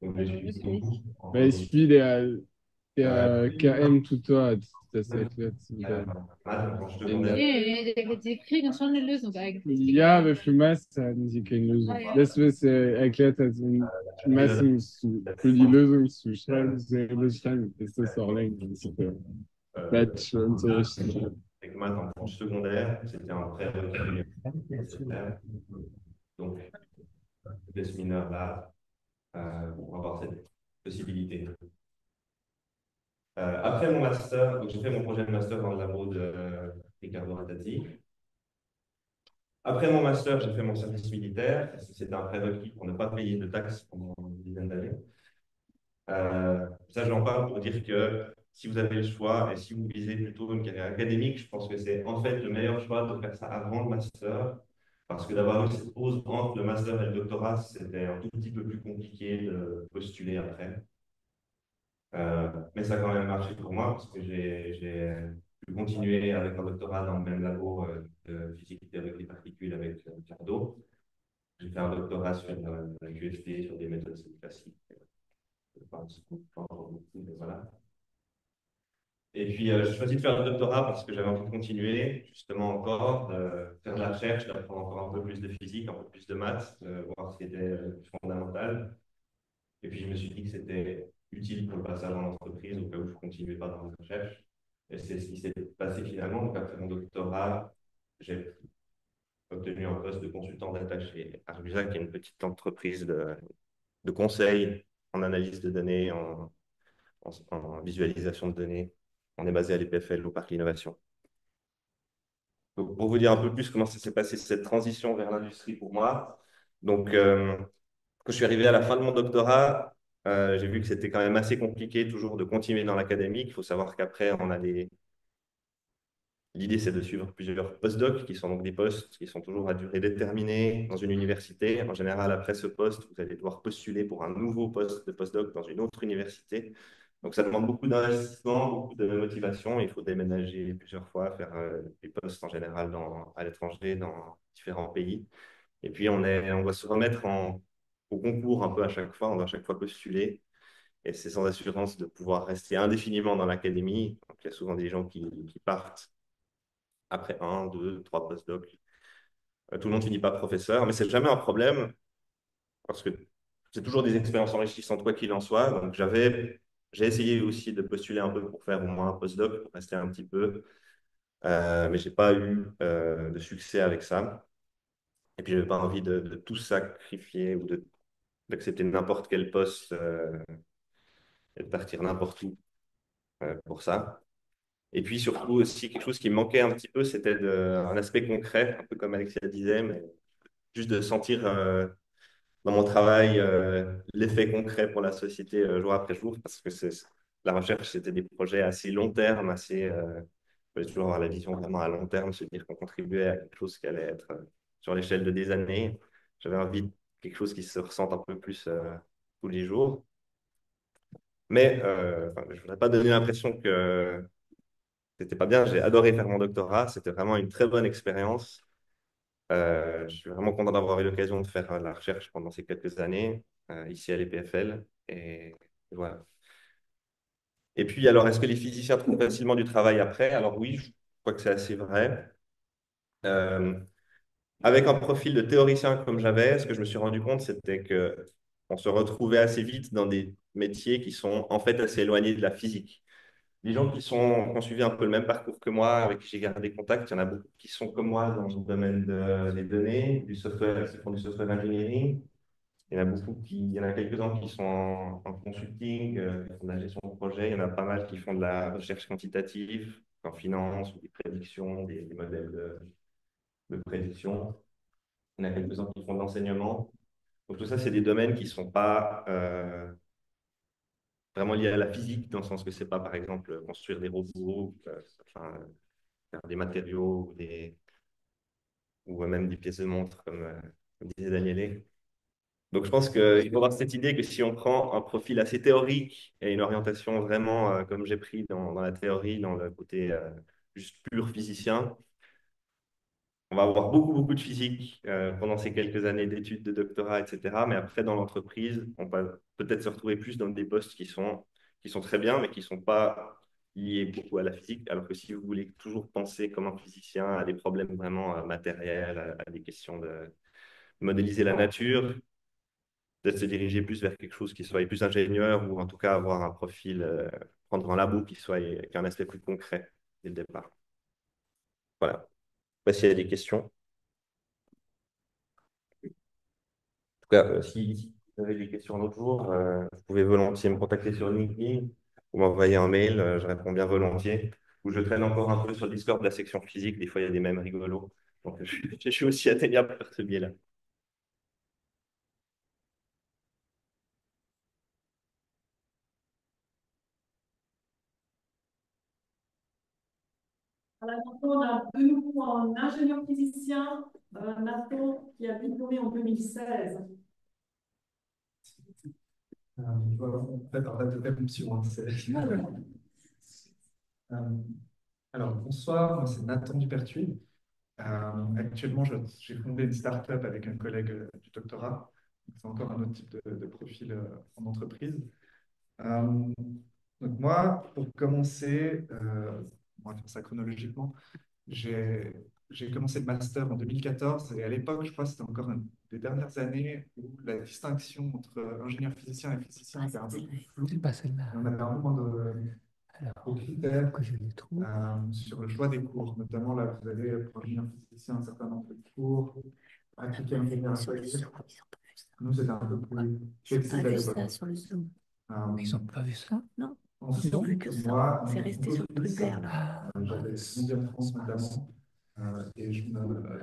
Also wirklich. Weil ich wie der KM-Tutor hat das erklärt. Nee, die kriegen schon eine Lösung eigentlich. Ja, aber für Master hatten sie keine Lösung. Ah, ja. Das, was er erklärt hat, für Master für die Lösung zu schreiben, selber schreiben, ist das auch längst für Bachelor-Unterricht. Avec maths en cours secondaire, c'était un prérequis. Donc, des mineurs là pour avoir cette possibilité. Après mon master, donc j'ai fait mon projet de master dans le labo de Riccardo Rattati. Après mon master, j'ai fait mon service militaire. C'était un prérequis pour ne pas payer de taxes pendant une dizaine d'années. Ça, j'en parle pour dire que si vous avez le choix et si vous visez plutôt une carrière académique, je pense que c'est en fait le meilleur choix de faire ça avant le master. Parce que d'avoir eu cette pause entre le master et le doctorat, c'était un tout petit peu plus compliqué de postuler après. Mais ça a quand même marché pour moi parce que j'ai pu continuer avec un doctorat dans le même labo de physique théorique des particules avec Ricardo. J'ai fait un doctorat sur la QFT, sur des méthodes classiques. Enfin, voilà. Et puis, j'ai choisi de faire le doctorat parce que j'avais envie de continuer, justement, encore, de faire de la recherche, d'apprendre encore un peu plus de physique, un peu plus de maths, de voir ce qui était fondamental. Et puis, je me suis dit que c'était utile pour le passage en entreprise, au cas où je ne continuais pas dans la recherche. Et c'est ce qui s'est passé finalement. Donc, après mon doctorat, j'ai obtenu un poste de consultant data chez Arbusa, qui est une petite entreprise de conseil en analyse de données, en visualisation de données. On est basé à l'EPFL, au Parc L'Innovation. Donc, pour vous dire un peu plus comment ça s'est passé, cette transition vers l'industrie pour moi. Donc, quand je suis arrivé à la fin de mon doctorat, j'ai vu que c'était quand même assez compliqué toujours de continuer dans l'académique. Il faut savoir qu'après, on a des... L'idée, c'est de suivre plusieurs postdocs, qui sont donc des postes qui sont toujours à durée déterminée dans une université. En général, après ce poste, vous allez devoir postuler pour un nouveau poste de postdoc dans une autre université. Donc, ça demande beaucoup d'investissement, beaucoup de motivation. Il faut déménager plusieurs fois, faire des postes en général à l'étranger, dans différents pays. Et puis, on doit se remettre au concours un peu à chaque fois. On doit à chaque fois postuler. Et c'est sans assurance de pouvoir rester indéfiniment dans l'académie. Donc, il y a souvent des gens qui partent après un, deux, trois postdocs. Tout le monde finit pas professeur, mais c'est jamais un problème parce que c'est toujours des expériences enrichissantes, quoi qu'il en soit. Donc, j'ai essayé aussi de postuler un peu pour faire au moins un postdoc, pour rester un petit peu, mais j'ai pas eu de succès avec ça. Et puis, je n'avais pas envie de tout sacrifier ou d'accepter n'importe quel poste et de partir n'importe où pour ça. Et puis, surtout aussi, quelque chose qui me manquait un petit peu, c'était un aspect concret, un peu comme Alexia disait, mais juste de sentir dans mon travail l'effet concret pour la société jour après jour, parce que la recherche, c'était des projets assez long terme, il fallait toujours avoir la vision vraiment à long terme, se dire qu'on contribuait à quelque chose qui allait être sur l'échelle de des années. J'avais envie de quelque chose qui se ressente un peu plus tous les jours. Mais enfin, je ne voudrais pas donner l'impression que c'était pas bien. J'ai adoré faire mon doctorat. C'était vraiment une très bonne expérience. Je suis vraiment content d'avoir eu l'occasion de faire la recherche pendant ces quelques années ici à l'EPFL. Et voilà. Et puis, alors, est-ce que les physiciens trouvent facilement du travail après? Alors oui, je crois que c'est assez vrai. Euh, Avec un profil de théoricien comme j'avais, ce que je me suis rendu compte, c'était que on se retrouvait assez vite dans des métiers qui sont en fait assez éloignés de la physique. Les gens qui ont suivi un peu le même parcours que moi, avec qui j'ai gardé contact, il y en a beaucoup qui sont comme moi dans le domaine des données, du software, qui font du software engineering. Il y en a quelques-uns qui sont en consulting, qui font de la gestion de projet. Il y en a pas mal qui font de la recherche quantitative, en finance, ou des prédictions, des modèles de prédiction. Il y en a quelques-uns qui font de l'enseignement. Donc tout ça, c'est des domaines qui ne sont pas vraiment liés à la physique, dans le sens que ce n'est pas, par exemple, construire des robots, enfin, faire des matériaux ou même des pièces de montre, comme disait Daniele. Donc, je pense qu'il faut avoir cette idée que si on prend un profil assez théorique et une orientation vraiment, comme j'ai pris dans la théorie, dans le côté juste pur physicien, on va avoir beaucoup, beaucoup de physique pendant ces quelques années d'études, de doctorat, etc. Mais après, dans l'entreprise, on va peut-être se retrouver plus dans des postes qui sont très bien, mais qui ne sont pas liés beaucoup à la physique. Alors que si vous voulez toujours penser comme un physicien à des problèmes vraiment matériels, à des questions de modéliser la nature, peut-être se diriger plus vers quelque chose qui soit plus ingénieur ou en tout cas avoir un profil, prendre un labo qui a un aspect plus concret dès le départ. Voilà. Je ne sais pas s'il y a des questions. En tout cas, si vous avez des questions un autre jour, vous pouvez volontiers me contacter sur LinkedIn ou m'envoyer un mail, je réponds bien volontiers. Ou je traîne encore un peu sur le Discord de la section physique, des fois il y a des mèmes rigolos. Donc je suis aussi atteignable par ce biais-là. Alors, on a de nouveau un ingénieur physicien, Nathan, qui a diplômé en 2016. Voilà, en fait, en date de réception, hein, alors, bonsoir, moi c'est Nathan Dupertuis. Actuellement, j'ai fondé une start-up avec un collègue du doctorat. C'est encore un autre type de profil en entreprise. Euh, donc moi, pour commencer, on va faire ça chronologiquement, j'ai commencé le master en 2014 et à l'époque, je crois que c'était encore une des dernières années où la distinction entre ingénieur physicien et physicien était un peu plus floue. C'est pas celle-là. On avait un peu moins de critères Que je les trouve. sur le choix des cours. Notamment, là, vous avez pour ingénieur physicien un certain nombre de cours, appliquer ingénieur à choisir. Nous, c'était un peu plus flexible à l'époque. sur le Zoom. Ils n'ont pas vu ça? Non. Ensuite, Ils ont vu que ça. moi, C'est resté sur le truc vert, là. j'avais étudié en France notamment, et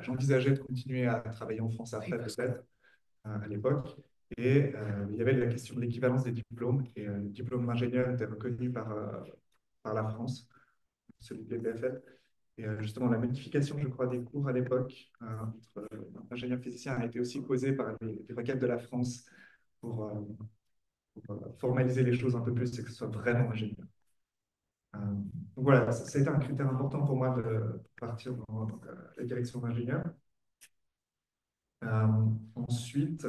j'envisageais de continuer à travailler en France après, peut-être, à l'époque. Et il y avait la question de l'équivalence des diplômes. Et le diplôme d'ingénieur était reconnu par la France, celui de l'EPFL. Et justement, la modification, je crois, des cours à l'époque entre ingénieur physicien a été aussi causée par les requêtes de la France pour, formaliser les choses un peu plus et que ce soit vraiment ingénieur. Donc voilà, ça a été un critère important pour moi de partir dans la direction d'ingénieur. Ensuite,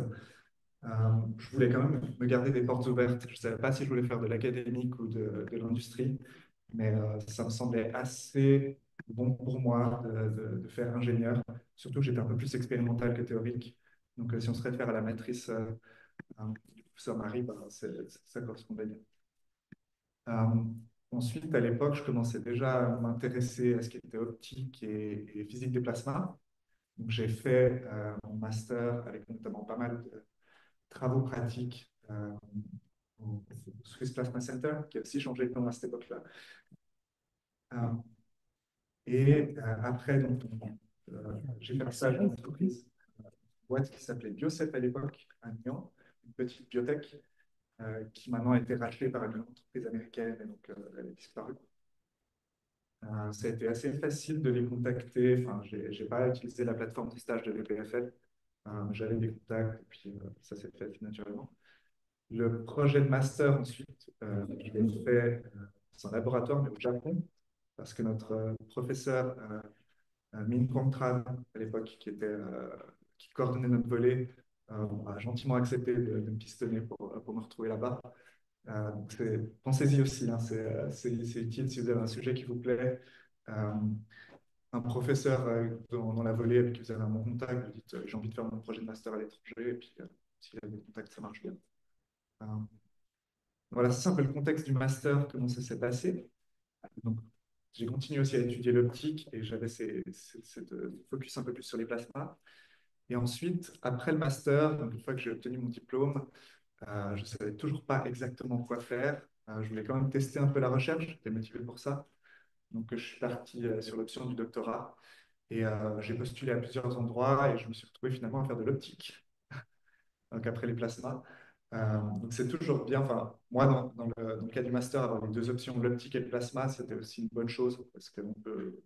je voulais quand même me garder des portes ouvertes. Je ne savais pas si je voulais faire de l'académique ou de l'industrie, mais ça me semblait assez bon pour moi de faire ingénieur. Surtout que j'étais un peu plus expérimental que théorique. Donc si on se réfère à la matrice du professeur Marie, bah, ça correspondait bien. Ensuite, à l'époque, je commençais déjà à m'intéresser à ce qui était optique et physique des plasmas. Donc, j'ai fait mon master avec notamment pas mal de travaux pratiques au Swiss Plasma Center, qui a aussi changé de nom à cette époque-là. Après, donc, j'ai fait un stage en entreprise, une boîte qui s'appelait Biocep à l'époque, à Nyon, une petite biotech qui maintenant a été rachetée par une entreprise américaine et donc elle a disparu. Ça a été assez facile de les contacter. Enfin, je n'ai pas utilisé la plateforme de stage de l'EPFL. J'avais des contacts et puis ça s'est fait naturellement. Le projet de master, ensuite, je l'ai fait dans un laboratoire, mais au Japon, parce que notre professeur Min Kongtran, à l'époque, qui coordonnait notre volet, a gentiment accepté de me pistonner pour me retrouver là-bas. Pensez-y aussi, hein, c'est utile si vous avez un sujet qui vous plaît. Un professeur dans la volée avec qui vous avez un bon contact, vous dites j'ai envie de faire mon projet de master à l'étranger, et puis s'il y a des contacts, ça marche bien. Voilà, c'est un peu le contexte du master, comment ça s'est passé. Donc, j'ai continué aussi à étudier l'optique et j'avais cette focus un peu plus sur les plasmas. Et ensuite, après le master, donc une fois que j'ai obtenu mon diplôme, je ne savais toujours pas exactement quoi faire. Je voulais quand même tester un peu la recherche, j'étais motivé pour ça. Donc, je suis parti sur l'option du doctorat et j'ai postulé à plusieurs endroits et je me suis retrouvé finalement à faire de l'optique, donc après les plasmas. Donc, c'est toujours bien. Enfin, moi, dans le cas du master, avoir les deux options, l'optique et le plasma, c'était aussi une bonne chose parce qu'on peut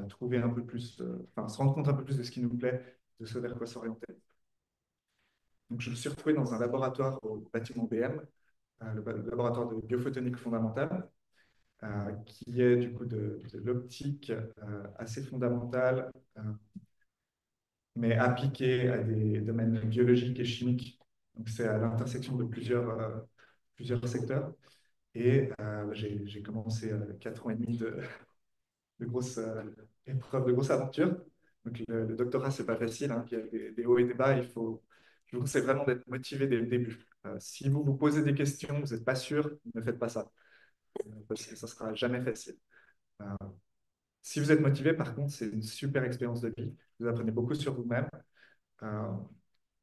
trouver un peu plus, enfin, se rendre compte un peu plus de ce qui nous plaît, de ce vers quoi s'orienter. Donc, je me suis retrouvé dans un laboratoire au bâtiment BM, le laboratoire de biophotonique fondamentale, qui est du coup de l'optique assez fondamentale, mais appliquée à des domaines biologiques et chimiques. Donc, c'est à l'intersection de plusieurs secteurs. Et j'ai commencé 4 ans et demi de grosses épreuves, de grosses aventures. Donc, le doctorat, c'est pas facile, hein. Il y a des hauts et des bas. Je vous conseille vraiment d'être motivé dès le début. Si vous vous posez des questions, vous n'êtes pas sûr, ne faites pas ça. Parce que ça ne sera jamais facile. Euh, Si vous êtes motivé, par contre, c'est une super expérience de vie. Vous apprenez beaucoup sur vous-même. Euh,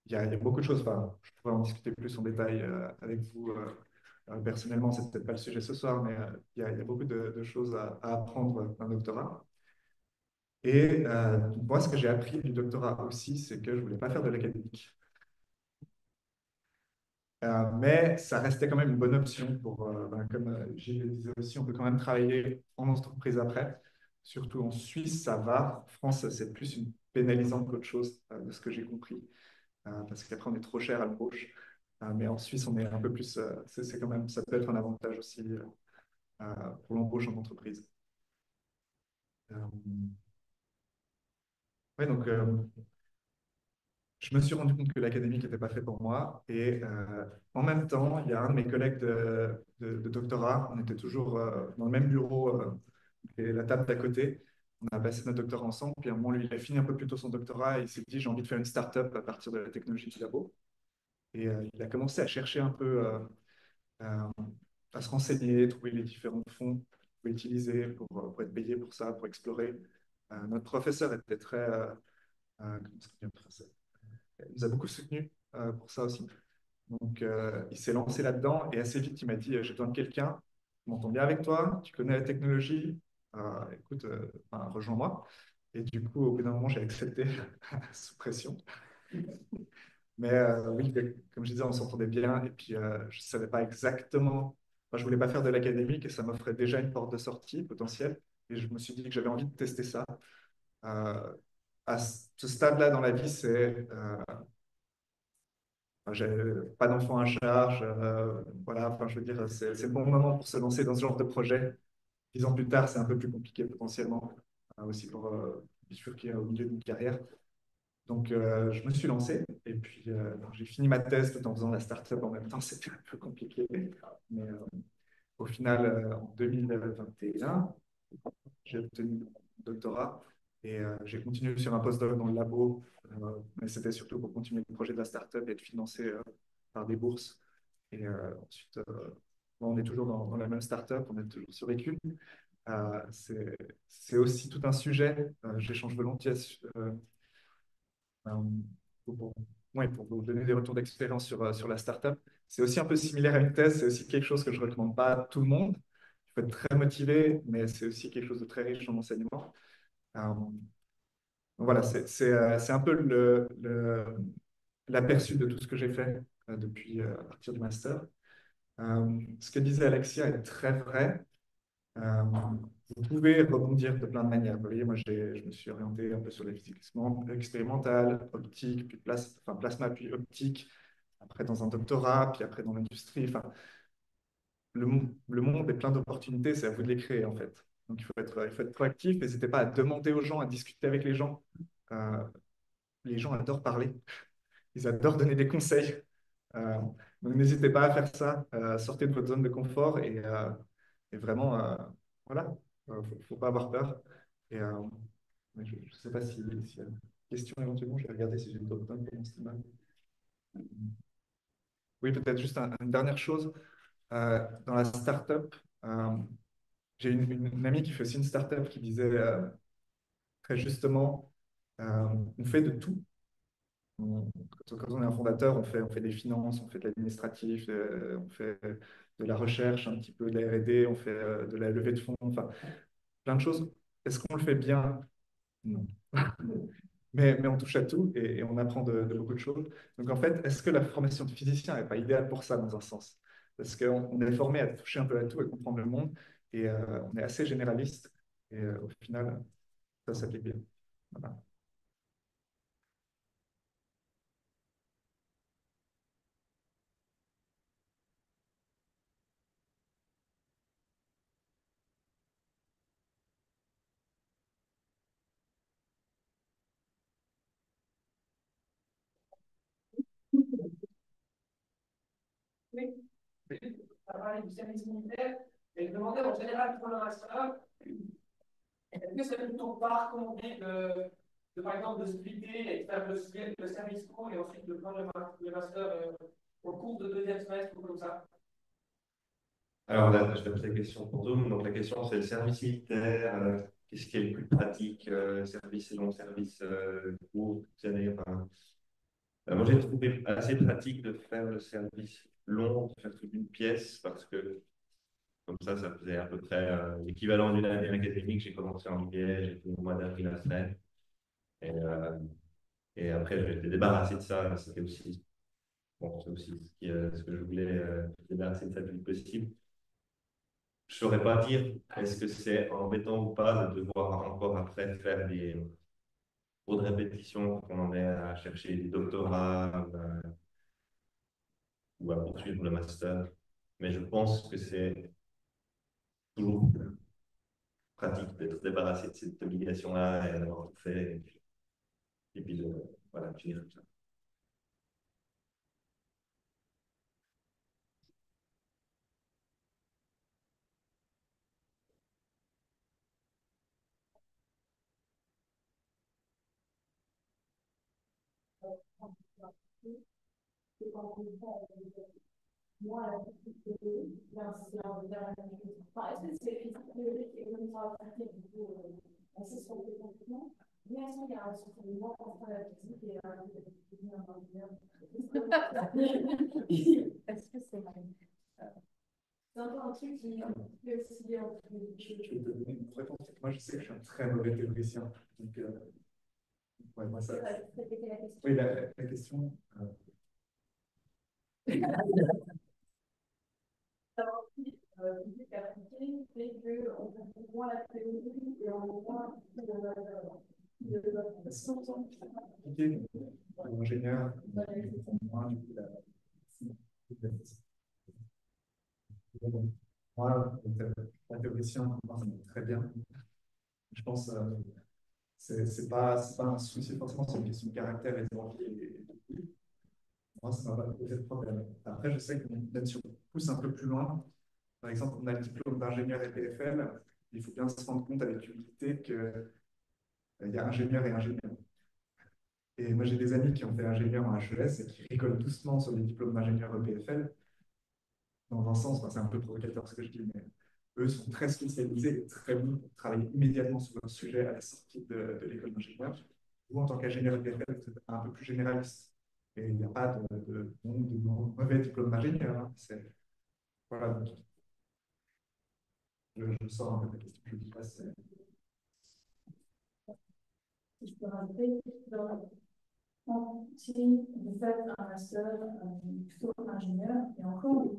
il y a beaucoup de choses. Enfin, je pourrais en discuter plus en détail avec vous. Personnellement, c'est peut-être pas le sujet ce soir, mais il y a beaucoup de choses à apprendre d'un doctorat. Et moi, ce que j'ai appris du doctorat aussi, c'est que je voulais pas faire de l'académique. Mais ça restait quand même une bonne option comme Gilles le disait aussi, on peut quand même travailler en entreprise après. Surtout en Suisse, ça va. En France, c'est plus une pénalisante qu'autre chose, de ce que j'ai compris. Parce qu'après, on est trop cher à l'embauche. Mais en Suisse, on est un peu plus. C'est quand même, ça peut être un avantage aussi pour l'embauche en entreprise. Ouais, donc, je me suis rendu compte que l'académique n'était pas fait pour moi. Et en même temps, il y a un de mes collègues de doctorat, on était toujours dans le même bureau et la table d'à côté. On a passé notre doctorat ensemble. Puis à un moment, lui, il a fini un peu plus tôt son doctorat et il s'est dit, j'ai envie de faire une start-up à partir de la technologie du labo. Et il a commencé à chercher un peu, euh, à se renseigner, trouver les différents fonds qu'on peut utiliser pour être payé pour ça, pour explorer. Notre professeur était très... comment ça s'appelle, professeur, il nous a beaucoup soutenus pour ça aussi. Donc, il s'est lancé là-dedans et assez vite, il m'a dit, j'ai besoin de quelqu'un qui m'entend bien avec toi, tu connais la technologie, écoute, enfin, rejoins-moi. Et du coup, au bout d'un moment, j'ai accepté sous pression. Mais oui, comme je disais, on s'entendait bien et puis je ne savais pas exactement. Enfin, je ne voulais pas faire de l'académique et ça m'offrait déjà une porte de sortie potentielle. Et je me suis dit que j'avais envie de tester ça. Euh, à ce stade-là dans la vie, j'ai pas d'enfant à charge. Voilà, enfin, je veux dire, c'est le bon moment pour se lancer dans ce genre de projet. 10 ans plus tard, c'est un peu plus compliqué potentiellement, aussi pour bifurquer au milieu d'une carrière. Donc, je me suis lancé et puis j'ai fini ma thèse tout en faisant la start-up en même temps. C'était un peu compliqué. Mais au final, en 2021, j'ai obtenu mon doctorat et j'ai continué sur un postdoc dans le labo. Mais c'était surtout pour continuer le projet de la start-up et être financé par des bourses. Et ensuite, bon, on est toujours dans la même start-up, on est toujours sur Écume. C'est aussi tout un sujet. J'échange volontiers euh, pour, ouais, pour vous donner des retours d'expérience sur la startup. C'est aussi un peu similaire à une thèse, c'est aussi quelque chose que je ne recommande pas à tout le monde. Il faut être très motivé, mais c'est aussi quelque chose de très riche en enseignement. Donc voilà, c'est un peu l'aperçu de tout ce que j'ai fait depuis à partir du master. Ce que disait Alexia est très vrai. Euh, Vous pouvez rebondir de plein de manières. Vous voyez, moi, je me suis orienté un peu sur les physiques expérimentales, optique, puis enfin, plasma, puis optique, après dans un doctorat, puis après dans l'industrie. Enfin, le monde est plein d'opportunités, c'est à vous de les créer, en fait. Donc, il faut être proactif. N'hésitez pas à demander aux gens, à discuter avec les gens. Euh, les gens adorent parler. Ils adorent donner des conseils. Euh, donc, n'hésitez pas à faire ça. Sortez de votre zone de confort et vraiment, voilà, faut pas avoir peur. Et, mais je ne sais pas s'il y a une question éventuellement. Je vais regarder si j'ai d'autres temps pour mon stream. Oui, peut-être juste une dernière chose. Dans la startup, j'ai une amie qui fait aussi une startup qui disait très justement, on fait de tout. Quand on est un fondateur, on fait des finances, on fait de l'administratif, on fait de la recherche, un petit peu de la R&D, on fait de la levée de fonds, enfin, plein de choses. Est-ce qu'on le fait bien? Non. Mais on touche à tout et on apprend de beaucoup de choses. Donc en fait, est-ce que la formation de physicien n'est pas idéale pour ça dans un sens? Parce qu'on est formé à toucher un peu à tout, à comprendre le monde et on est assez généraliste et au final, ça s'applique bien. Voilà. Oui, ça parlait du service militaire et je demandais en général pour le master, est-ce que c'est plutôt par conduite par exemple, de splitter et de faire le service pro et ensuite de prendre le master au cours de deuxième semestre ou comme ça? Alors là, je vais poser la question pour Zoom. Donc la question, c'est le service militaire. Qu'est-ce qui est le plus pratique? Service long, service court, toutes ces années, enfin, moi, j'ai trouvé assez pratique de faire le service long, de faire toute une pièce, parce que comme ça faisait à peu près l'équivalent d'une année académique. J'ai commencé en juillet, j'ai fait au mois d'avril à semaine. Et après, j'ai été débarrassé de ça. C'était aussi, bon, c'est aussi ce que je voulais, me débarrasser de ça le plus possible. Je ne saurais pas dire est-ce que c'est embêtant ou pas de devoir encore après faire des cours de répétition quand on en est à chercher des doctorats ou à poursuivre le master. Mais je pense que c'est toujours pratique d'être débarrassé de cette obligation-là et d'avoir tout fait. et puis voilà, finir comme ça. Moi, la petite est-ce que c'est physique théorique et comme ça, du coup, assez sur le développement, bien sûr, il y a un soufflement entre la physique et la est-ce que c'est vrai? C'est un peu un truc qui peut osciller entre les Je vais te donner une réponse. Moi, je sais que je suis un très mauvais théoricien. Donc, ouais, moi, ça. Oui, la question. Physique appliquée, c'est qu'on comprend moins la théorie et on voit L'ingénieur, moi, la théoricien, moi, ça me va très bien. Je pense que c'est pas un souci forcément, c'est une question de caractère et de envie. Moi, ça ne m'a pas posé de problème. Après, je sais qu'on même si on pousse un peu plus loin, par exemple, on a le diplôme d'ingénieur et PFL, il faut bien se rendre compte avec humilité qu'il y a ingénieur et ingénieur. Et moi, j'ai des amis qui ont fait ingénieur en HES et qui rigolent doucement sur les diplômes d'ingénieur EPFL. Dans un sens, c'est un peu provocateur ce que je dis, mais eux sont très spécialisés et très bons pour travailler immédiatement sur un sujet à la sortie de l'école d'ingénieur. Vous, en tant qu'ingénieur EPFL, vous êtes un peu plus généraliste. Et il n'y a pas de mauvais diplôme d'ingénieur. Hein. Voilà, donc, je sors un peu de la question. Je dis pas, je peux rajouter, si vous faites un master plutôt ingénieur, et encore des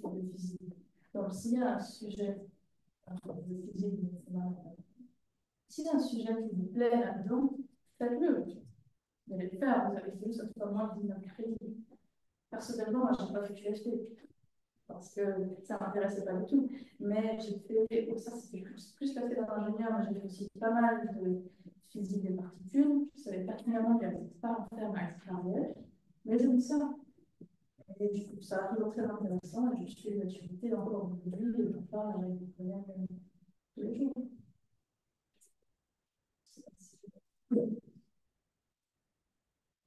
cours de physique. Donc, s'il y a un sujet de physique, s'il y a un sujet qui vous plaît là-dedans, faites-le. Vous allez le faire, vous avez fait ça soit moins de crédit. Personnellement, moi, je n'ai pas fait QFT parce que ça ne m'intéressait pas du tout. Mais j'ai fait, ça c'était plus la fait d'un ingénieur, mais j'ai fait aussi pas mal de physique des particules. Je savais pertinemment qu'il n'y avait pas en faire ma carrière, mais j'aime ça. Et du coup, ça a toujours très intéressant et je suis une activité encore aujourd'hui et j'en parle avec des collègues tous les jours.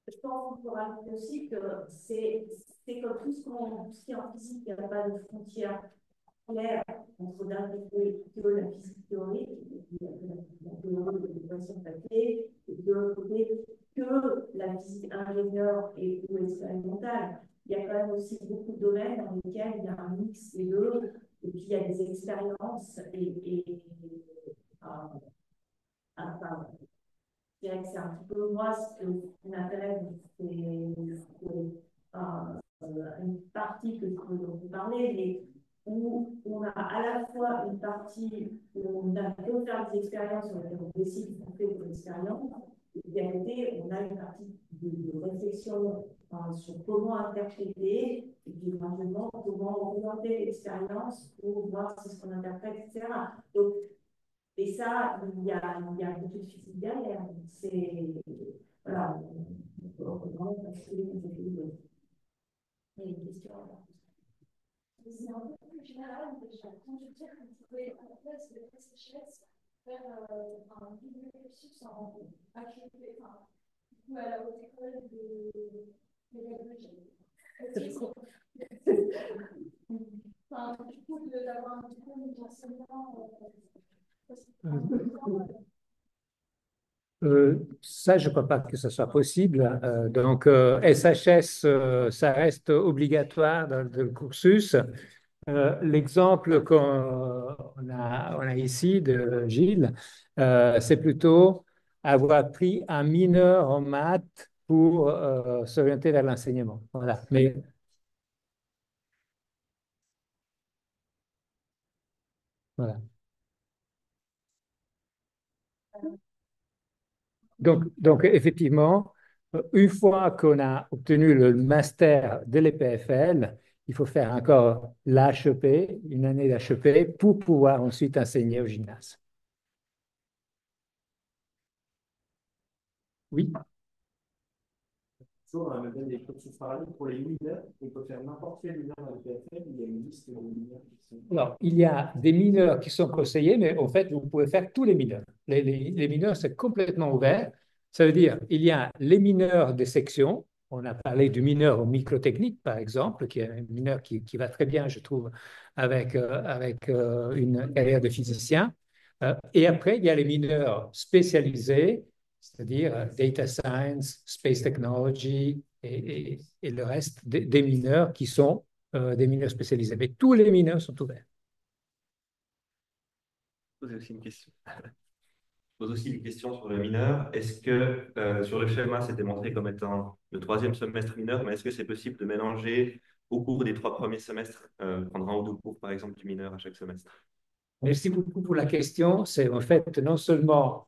Je pense qu'on peut rajouter aussi que c'est comme tout ce qui est en physique, il n'y a pas de frontière claire entre d'un côté la physique théorique, la théorie de l'équation de papier, et de l'autre côté que la physique ingénieure et ou expérimentale. Il y a quand même aussi beaucoup de domaines dans lesquels il y a un mix des deux, et puis il y a des expériences enfin, je dirais que c'est un petit peu moi ce qui m'intéresse, c'est une partie que je peux vous parler, mais où on a à la fois une partie où on a beau faire des expériences sur lesquelles on décide qu'on fait des expériences, et puis à côté, on a une partie de réflexion sur comment interpréter, et puis éventuellement comment orienter l'expérience pour voir si ce qu'on interprète, etc. Donc, et ça, il y a beaucoup de physique derrière. C'est. Voilà. On peut vraiment basculer dans des choses. Il y a une question. C'est un peu plus général, déjà. Quand je dis que vous pouvez, à la place de SHS, faire un double cursus en HEP, enfin, du coup, à la haute école de pédagogie. Enfin, du coup, d'avoir un diplôme d'enseignant. Ça, je ne crois pas que ce soit possible. Donc, SHS, ça reste obligatoire dans le cursus. L'exemple qu'on a ici de Gilles, c'est plutôt avoir pris un mineur en maths pour s'orienter vers l'enseignement. Voilà. Mais voilà. Donc, effectivement, une fois qu'on a obtenu le master de l'EPFL, il faut faire encore l'HEP, une année d'HEP, pour pouvoir ensuite enseigner au gymnase. Oui. toujours dans la modèle des cursus parallèles pour les mineurs, on peut faire n'importe quel mineur dans le PFL, il y a une liste de mineurs qui sont. Alors, il y a des mineurs qui sont conseillés, mais en fait, vous pouvez faire tous les mineurs. Les mineurs, c'est complètement ouvert. Ça veut dire, il y a les mineurs des sections. On a parlé du mineur au microtechnique, par exemple, qui est un mineur qui va très bien, je trouve, avec une carrière de physicien. Et après, il y a les mineurs spécialisés, c'est-à-dire data science, space technology et le reste des mineurs qui sont des mineurs spécialisés. Mais tous les mineurs sont ouverts. Poser aussi une question. Je pose aussi une question sur le mineur. Est-ce que sur le schéma, c'était montré comme étant le troisième semestre mineur, mais est-ce que c'est possible de mélanger au cours des 3 premiers semestres, prendre un ou deux cours, par exemple, du mineur à chaque semestre? Merci beaucoup pour la question. C'est en fait non seulement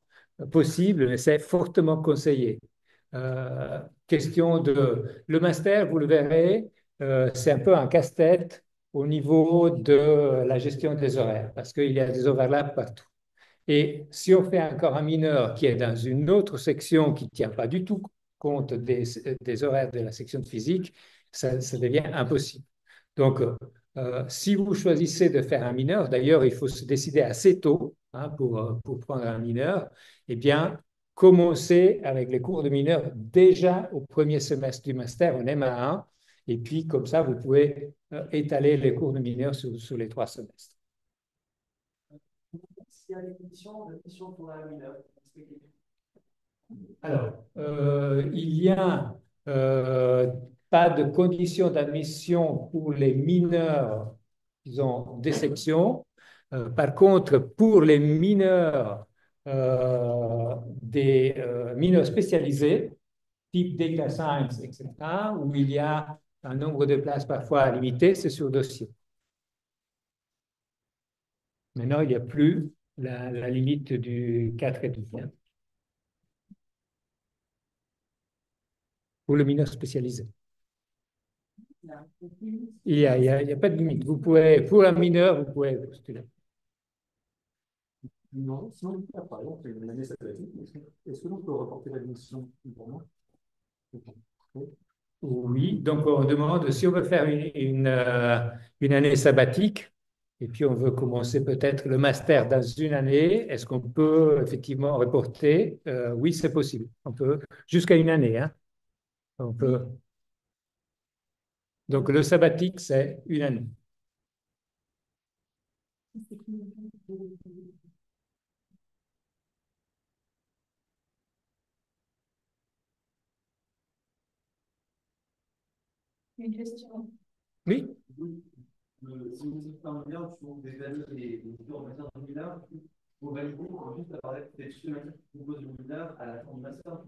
possible, mais c'est fortement conseillé. Question de... Le master, vous le verrez, c'est un peu un casse-tête au niveau de la gestion des horaires, parce qu'il y a des overlaps partout. Et si on fait encore un mineur qui est dans une autre section qui ne tient pas du tout compte des horaires de la section de physique, ça devient impossible. Donc, si vous choisissez de faire un mineur, d'ailleurs, il faut se décider assez tôt pour prendre un mineur, eh bien, commencez avec les cours de mineur déjà au premier semestre du master en MA1, et puis comme ça, vous pouvez étaler les cours de mineur sur les 3 semestres. S'il y a des conditions pour un mineur, alors, il y a pas de conditions d'admission pour les mineurs, disons, des sections. Par contre, pour les mineurs, des mineurs spécialisés, type data science, etc., où il y a un nombre de places parfois limité, c'est sur dossier. Maintenant, il n'y a plus la limite du 4 étudiants. Pour le mineur spécialisé. Il n'y a pas de limite. Vous pouvez, pour un mineur, vous pouvez postuler. Non, sinon, par exemple, une année sabbatique, est-ce que l'on peut reporter l'admission pour moi? Oui, donc on demande si on veut faire une année sabbatique et puis on veut commencer peut-être le master dans une année, est-ce qu'on peut effectivement reporter? Oui, c'est possible. On peut jusqu'à une année, hein. On peut. Donc, le sabbatique, c'est une année. Une question. Oui. Si vous êtes un mineur, tu trouves des années et des cours en matière de mineur, pour valider, il faut juste avoir des matières qui proposent du mineur à la fin du master.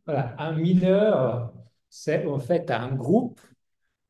Voilà, un mineur, c'est en fait un groupe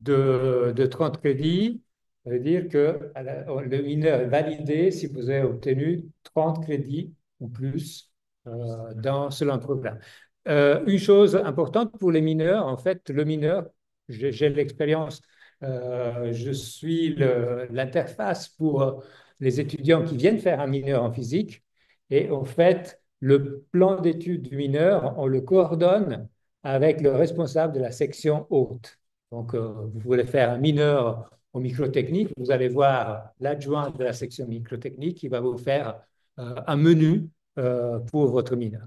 de 30 crédits. Ça veut dire que le mineur est validé si vous avez obtenu 30 crédits ou plus selon le programme. Une chose importante pour les mineurs, en fait, le mineur, j'ai l'expérience, je suis l'interface pour les étudiants qui viennent faire un mineur en physique. Et en fait, le plan d'études du mineur, on le coordonne avec le responsable de la section haute. Donc, vous voulez faire un mineur au microtechnique, vous allez voir l'adjoint de la section microtechnique qui va vous faire un menu pour votre mineur.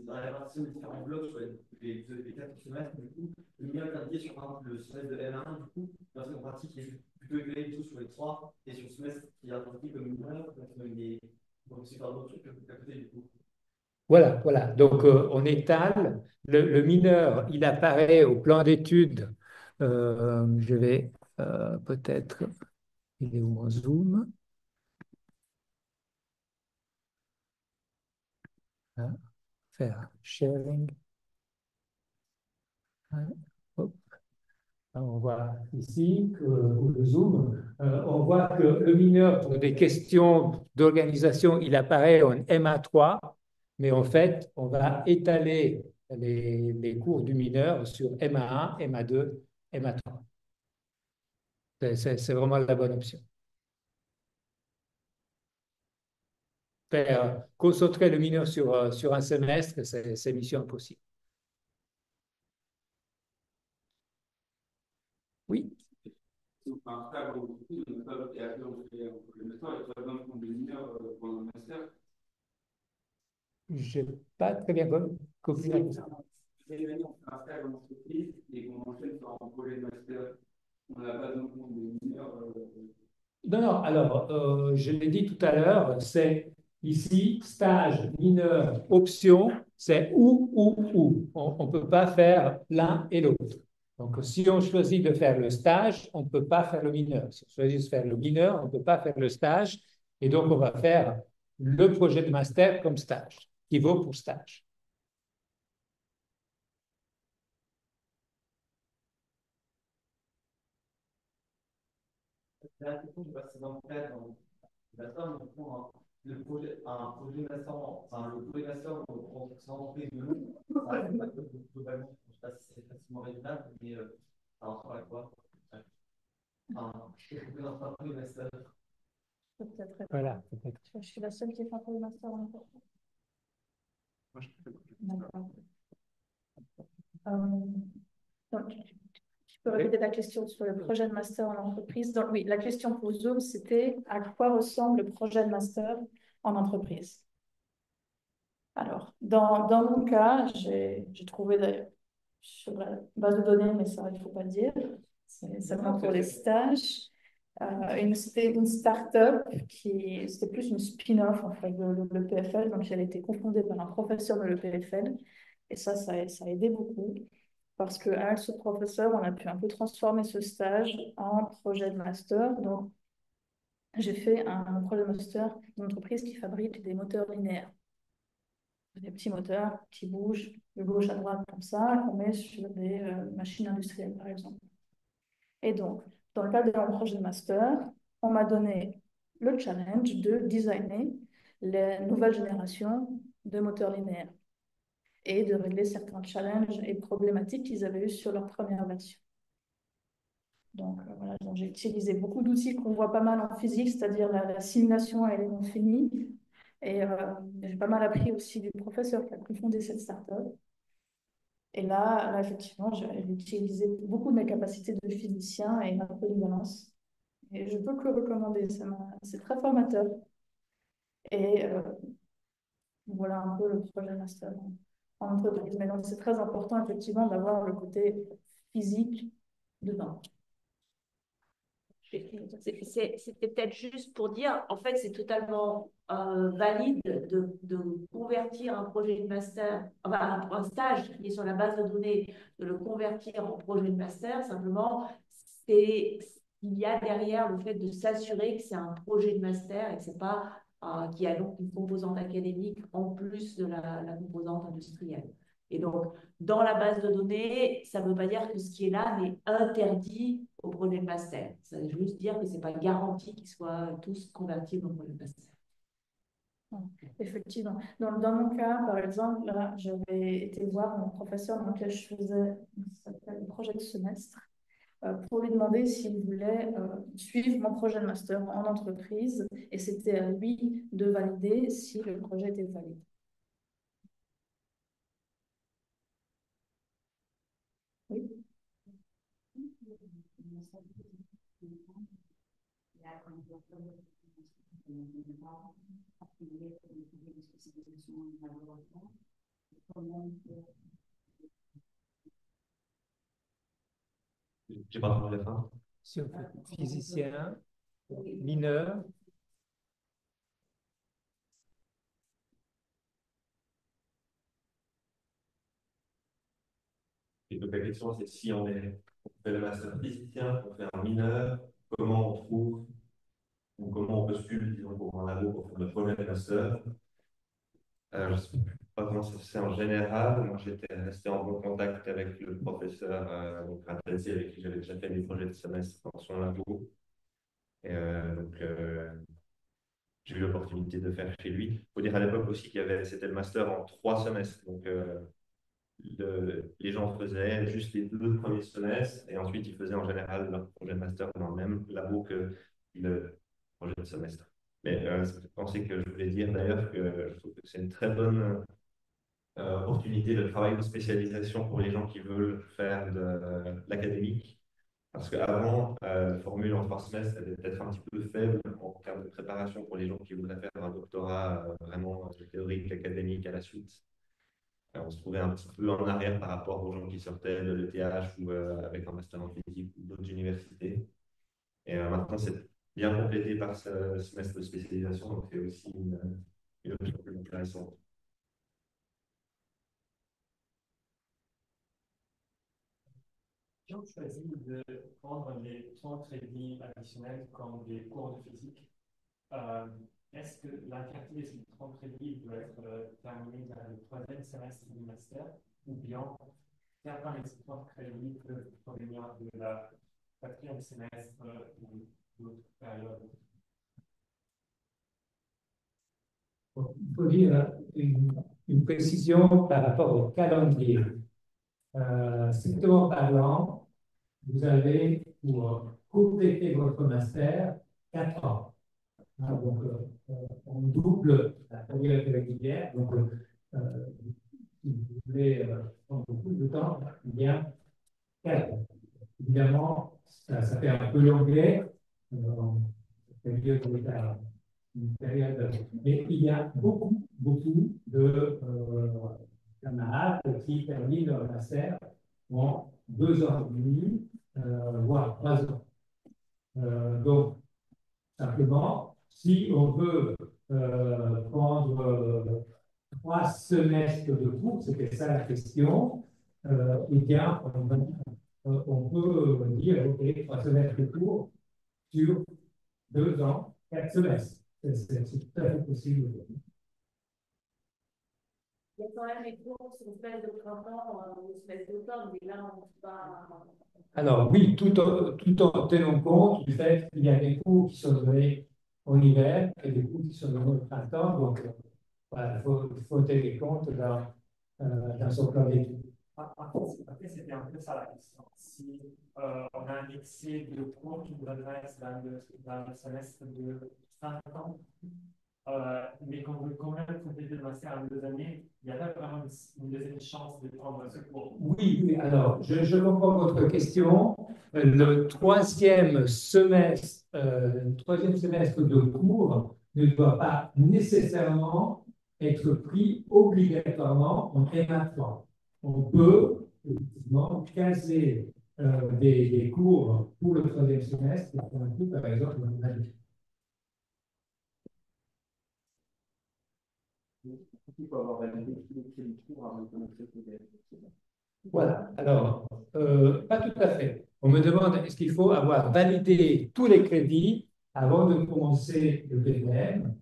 Dans la répartition des différents blocs sur les 4 semestres, du coup, le mineur est indiqué sur par exemple, le semestre de M1, du coup, parce qu'en pratique, il est plutôt éclairé tout sur les 3, et sur le semestre, il est indiqué comme mineur, donc c'est par d'autres trucs à côté, du coup. Voilà. Donc, on étale. Le mineur, il apparaît au plan d'études. Je vais peut-être... Il est où mon zoom? Faire sharing. Hop. On voit ici que le zoom, on voit que le mineur, pour des questions d'organisation, il apparaît en MA3, mais en fait, on va étaler les cours du mineur sur MA1, MA2, MA3. C'est vraiment la bonne option. faire concentrer le mineur sur un semestre, c'est mission impossible. Oui. Un stage en entreprise, on n'a pas et après on fait le master, il n'y a pas besoin de prendre des mineurs pendant le master. Je n'ai pas très bien compris la question. Si on fait un stage en entreprise et qu'on enchaîne sur un projet de master, on n'a pas besoin de prendre des mineurs. Non, non, alors, je l'ai dit tout à l'heure, c'est ici, stage, mineur, option, c'est ou. On ne peut pas faire l'un et l'autre. Donc, si on choisit de faire le stage, on ne peut pas faire le mineur. Si on choisit de faire le mineur, on ne peut pas faire le stage. Et donc, on va faire le projet de master comme stage, qui vaut pour stage. La question, je ne sais pas si c'est dans le cadre, master, mais pour un projet master, enfin, le projet master en entreprise de nous, globalement, je ne sais pas si c'est facilement raisonnable, mais ça ressemble à quoi? Enfin, je fais un projet master. Peut-être. Voilà, peut-être. Je suis la seule qui fait un peu le master en entreprise. Moi, je fais D'accord. Donc, tu peux répéter la question sur le projet de master en entreprise. Donc, oui, la question pour Zoom, c'était à quoi ressemble le projet de master en entreprise? Alors, dans mon cas, j'ai trouvé d'ailleurs sur la base de données, mais ça, il ne faut pas le dire. C'est seulement pour les stages. C'était une start-up c'était plus une spin-off en fait, de l'EPFL. Donc, elle a été confondée par un professeur de l'EPFL. Et ça a aidé beaucoup. Parce qu'avec ce professeur, on a pu un peu transformer ce stage en projet de master. Donc, j'ai fait un projet de master d'une entreprise qui fabrique des moteurs linéaires. Des petits moteurs qui bougent de gauche à droite comme ça, qu'on met sur des machines industrielles, par exemple. Et donc, dans le cadre de mon projet de master, on m'a donné le challenge de designer les nouvelles générations de moteurs linéaires et de régler certains challenges et problématiques qu'ils avaient eu sur leur première version. Donc, voilà, donc j'ai utilisé beaucoup d'outils qu'on voit pas mal en physique, c'est-à-dire la simulation à éléments finis. Et j'ai pas mal appris aussi du professeur qui a cofondé cette startup. Et là effectivement, j'ai utilisé beaucoup de mes capacités de physicien et ma polyvalence. Et je peux que le recommander, c'est très formateur. Et voilà un peu le projet master en entreprise. Mais donc, c'est très important, effectivement, d'avoir le côté physique dedans. C'était peut-être juste pour dire, en fait, c'est totalement valide de convertir un projet de master, enfin, un stage qui est sur la base de données, de le convertir en projet de master. Simplement, il y a derrière le fait de s'assurer que c'est un projet de master et que c'est pas qu'il y a donc une composante académique en plus de la composante industrielle. Et donc, dans la base de données, ça ne veut pas dire que ce qui est là n'est interdit au projet de master. Ça veut juste dire que ce n'est pas garanti qu'ils soient tous convertibles au projet de master. Effectivement. Dans mon cas, par exemple, là, j'avais été voir mon professeur dans lequel je faisais un projet de semestre pour lui demander s'il voulait suivre mon projet de master en entreprise. Et c'était à lui de valider si le projet était valide. Oui. J'ai pas entendu la fin. Si on fait physicien, mineur. Et donc la question, c'est si on fait le master physicien, on fait un mineur, comment on trouve, ou comment on postule, disons, pour un labo pour faire le projet de master. Je ne sais pas comment ça se fait en général. Moi, j'étais resté en bon contact avec le professeur Ratazzi, avec qui j'avais déjà fait des projets de semestre dans son labo. Et j'ai eu l'opportunité de faire chez lui. Il faut dire à l'époque aussi c'était le master en 3 semestres. Donc, les gens faisaient juste les 2 premiers semestres et ensuite ils faisaient en général leur projet de master dans le même labo que le projet de semestre. Mais ça me fait penser que je voulais dire d'ailleurs que je trouve que c'est une très bonne opportunité de travail de spécialisation pour les gens qui veulent faire de l'académique. Parce qu'avant, la formule en 3 semestres était peut-être un petit peu faible en termes de préparation pour les gens qui voudraient faire un doctorat vraiment théorique, académique à la suite. On se trouvait un petit peu en arrière par rapport aux gens qui sortaient de l'ETH ou avec un master en physique ou d'autres universités. Et maintenant, c'est bien complété par ce semestre de spécialisation, donc c'est aussi une option plus intéressante. Si on choisit de prendre les 30 crédits additionnels comme des cours de physique, est-ce que l'intégralité de ces 30 crédits doit être terminée dans le troisième semestre du master, ou bien certains de ces 30 crédits peuvent provenir de la quatrième semestre ou d'autres périodes? Il faut dire une précision par rapport au calendrier. Strictement parlant, vous avez pour compléter votre master 4 ans. Donc, on double la période régulière. Donc, si vous voulez prendre beaucoup de temps, eh bien, 4 ans. Évidemment, ça fait un peu longuet. Une période, mais il y a beaucoup de camarades qui terminent leur master en 2 ans et demi, voire 3 ans. Donc, simplement, si on veut prendre 3 semestres de cours, c'était ça la question, eh bien, on peut dire, OK, 3 semestres de cours sur 2 ans, 4 semestres. C'est tout à fait possible. Il y a quand même les cours sur le semestre de printemps ou le semestre d'automne, mais là, on ne peut pas. Alors oui, tout en tenant compte du fait qu'il y a des cours qui sont donnés en hiver et des cours qui sont donnés au printemps. Donc, voilà, il faut tenir compte dans son plan d'études. Après, c'était un peu ça la question. Si on a un excès de cours qui nous adresse dans le semestre de 5 ans, mais qu'on veut quand même compléter le master en 2 années, il n'y a pas vraiment une deuxième chance de prendre ce cours. Oui, alors, je comprends votre question. Le troisième semestre de cours ne doit pas nécessairement être pris obligatoirement en M1. On peut effectivement caser des cours pour le troisième semestre, par exemple, en année. Il faut avoir validé tous les crédits cours avant de commencer le PDF. Voilà, alors, pas tout à fait. On me demande, est-ce qu'il faut avoir validé tous les crédits avant de commencer le BPM?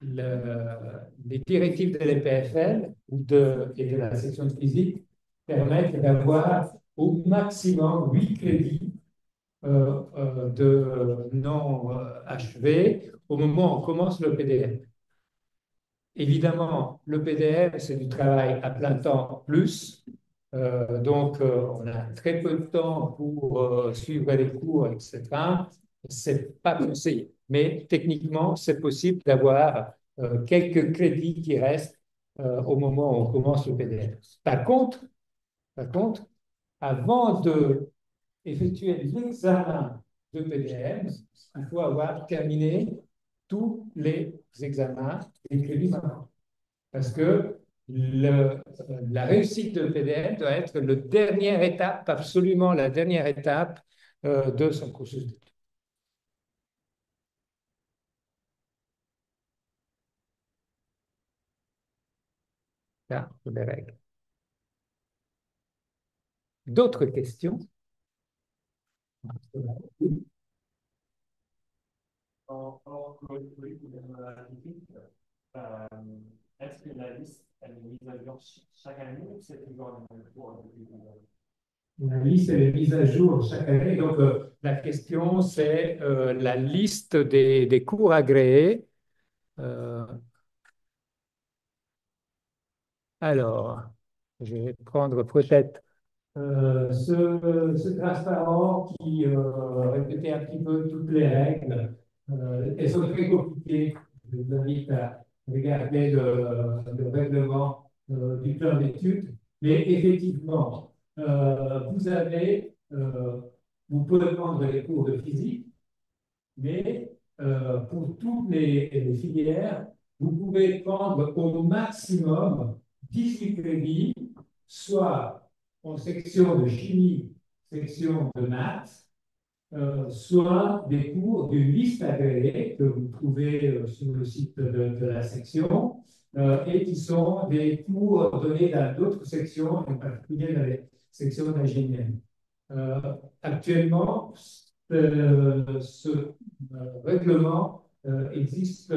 Les directives de l'EPFL et de la section de physique permettent d'avoir au maximum 8 crédits de non achevés au moment où on commence le PDF. Évidemment, le PDF, c'est du travail à plein temps plus. Donc, on a très peu de temps pour suivre les cours, etc. C'est pas conseillé. Mais techniquement, c'est possible d'avoir quelques crédits qui restent au moment où on commence le PDF. Par contre, avant de effectuer l'examen de PDF, il faut avoir terminé tous les examens et crédits manquants. Parce que la réussite de PDF doit être la dernière étape, absolument la dernière étape de son cursus d'études. Là, les règles. D'autres questions? Oui. Est-ce que la liste elle est mise à jour chaque année ou c'est toujours le même cours? La liste elle est mise à jour chaque année. Donc, la question, c'est la liste des cours agréés. Alors, je vais prendre peut-être ce transparent qui répétait un petit peu toutes les règles elles sont très compliquées. Je vous invite à regarder le règlement du plan d'études. Mais effectivement, vous pouvez prendre les cours de physique, mais pour toutes les filières, vous pouvez prendre au maximum 18 crédits, soit en section de chimie, section de maths, soit des cours d'une liste agréée que vous trouvez sur le site de la section et qui sont des cours donnés dans d'autres sections, en particulier dans les sections d'ingénierie. Actuellement, ce règlement existe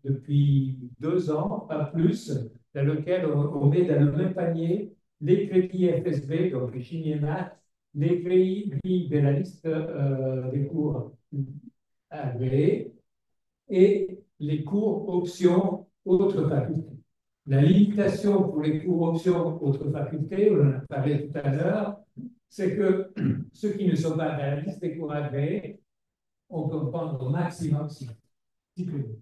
depuis 2 ans, pas plus, dans lequel on met dans le même panier les crédits FSB, donc les chimie et maths, les crédits de la liste des cours agréés et les cours options autres facultés. La limitation pour les cours options autres facultés, on en a parlé tout à l'heure, c'est que ceux qui ne sont pas dans la liste des cours agréés, on peut prendre au maximum 6 crédits.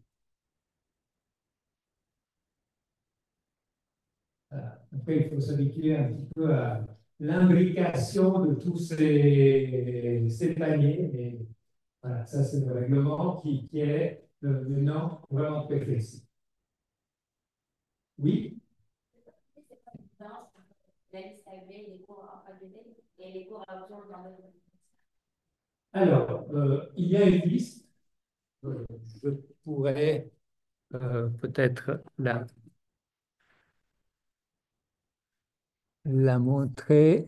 Après, il faut s'habituer un petit peu à l'imbrication de tous ces paniers. Et voilà, ça, c'est le règlement qui est maintenant vraiment très flexible. Oui? La liste agréée, les cours agréés et les cours à option dans le... Alors, il y a une liste. Je pourrais peut-être la montrer.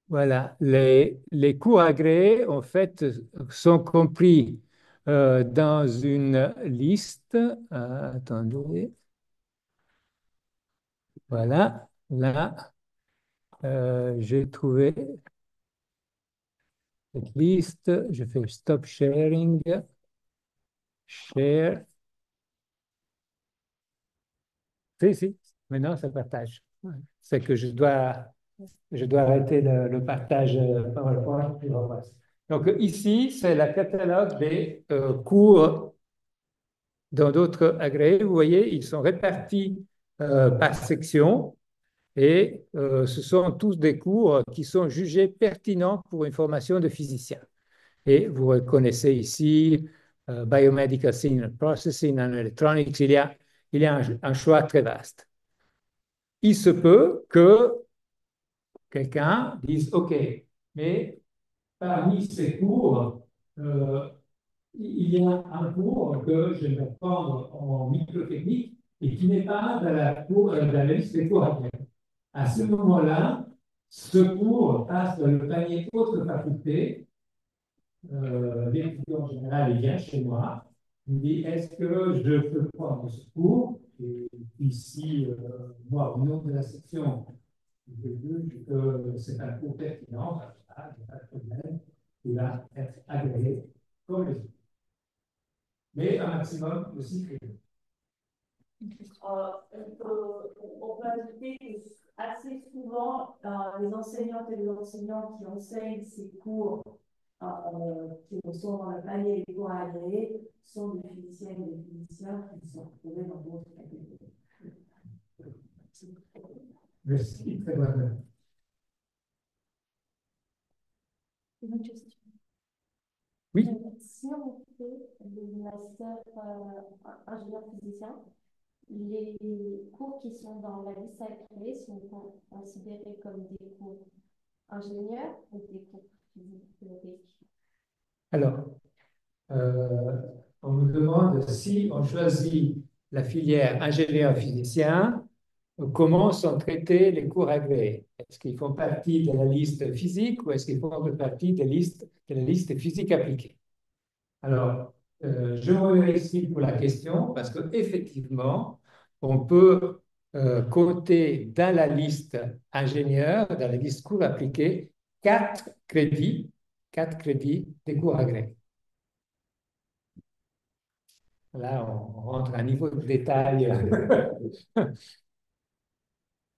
Voilà, les cours agréés, en fait, sont compris dans une liste. Attendez. Voilà, là, j'ai trouvé cette liste. Je fais stop sharing. Share. Si, maintenant ça partage. C'est que je dois arrêter le partage PowerPoint. Donc ici, c'est le catalogue des cours dans d'autres agrégés. Vous voyez, ils sont répartis par section et ce sont tous des cours qui sont jugés pertinents pour une formation de physicien. Et vous reconnaissez ici Biomedical Signal Processing and Electronics. Il y a un choix très vaste. Il se peut que quelqu'un dise, OK, mais parmi ces cours, il y a un cours que je vais prendre en microtechnique et qui n'est pas dans la liste des cours actuels. À ce moment-là, ce cours passe dans le panier autre faculté. L'étudiant en général, il vient chez moi. Il me dit, est-ce que je peux prendre ce cours? Et ici, moi, au nom de la section, je juge que c'est un cours pertinent, il n'y a pas de problème, il va être agréé comme les autres. Mais un maximum de 6 crédits. On peut ajouter que assez souvent, les enseignantes et les enseignants qui enseignent ces cours qui sont dans le panier des cours agréés sont des physiciennes et des physiciens qui sont retrouvés dans d'autres catégories. Merci, très bien. Une question. Oui. Si on fait le master ingénieur physicien, les cours qui sont dans la liste agréée sont considérés comme des cours ingénieurs ou des cours physiques théoriques? Alors, on me demande si on choisit la filière ingénieur physicien, comment sont traités les cours agréés? Est-ce qu'ils font partie de la liste physique ou est-ce qu'ils font partie de la liste physique appliquée? Alors, je vous remercie pour la question parce qu'effectivement, on peut compter dans la liste ingénieur, dans la liste cours appliqués, 4 crédits des cours agréés. Là, on rentre à un niveau de détail.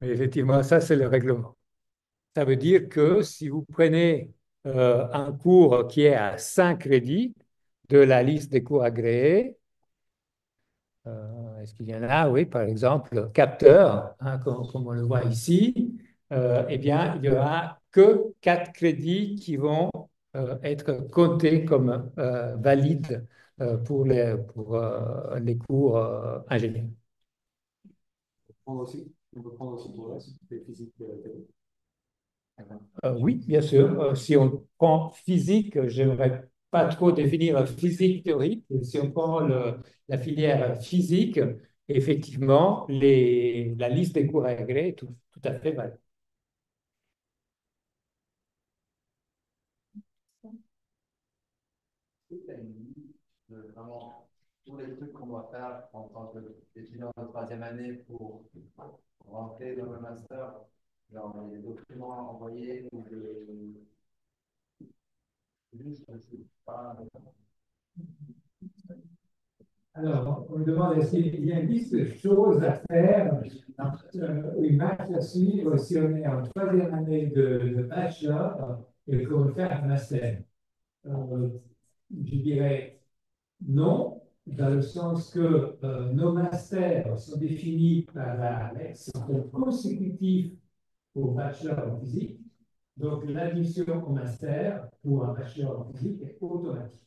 Mais effectivement, ça, c'est le règlement. Ça veut dire que si vous prenez un cours qui est à 5 crédits de la liste des cours agréés, est-ce qu'il y en a? Oui, par exemple, capteur, hein, comme on le voit ici, eh bien, il n'y aura que 4 crédits qui vont être comptés comme valides pour les cours ingénieurs. On peut prendre aussi pour si tu fais physique théorique. Oui, bien sûr. Si on prend physique, j'aimerais pas trop définir physique théorique. Si on prend la filière physique, effectivement, la liste des cours agrégés est tout à fait valable. Vraiment, tous les trucs qu'on doit faire en tant qu'étudiant de troisième année pour rentrer dans le master, genre les documents à envoyer ou juste, je sais pas. Alors, on me demande est-ce qu'il y a une liste de choses à faire, une marche à suivre si on est en troisième année de bachelor et qu'on veut faire un master. Je dirais non, dans le sens que nos masters sont définis sont consécutifs au bachelor en physique. Donc, l'admission au master pour un bachelor en physique est automatique.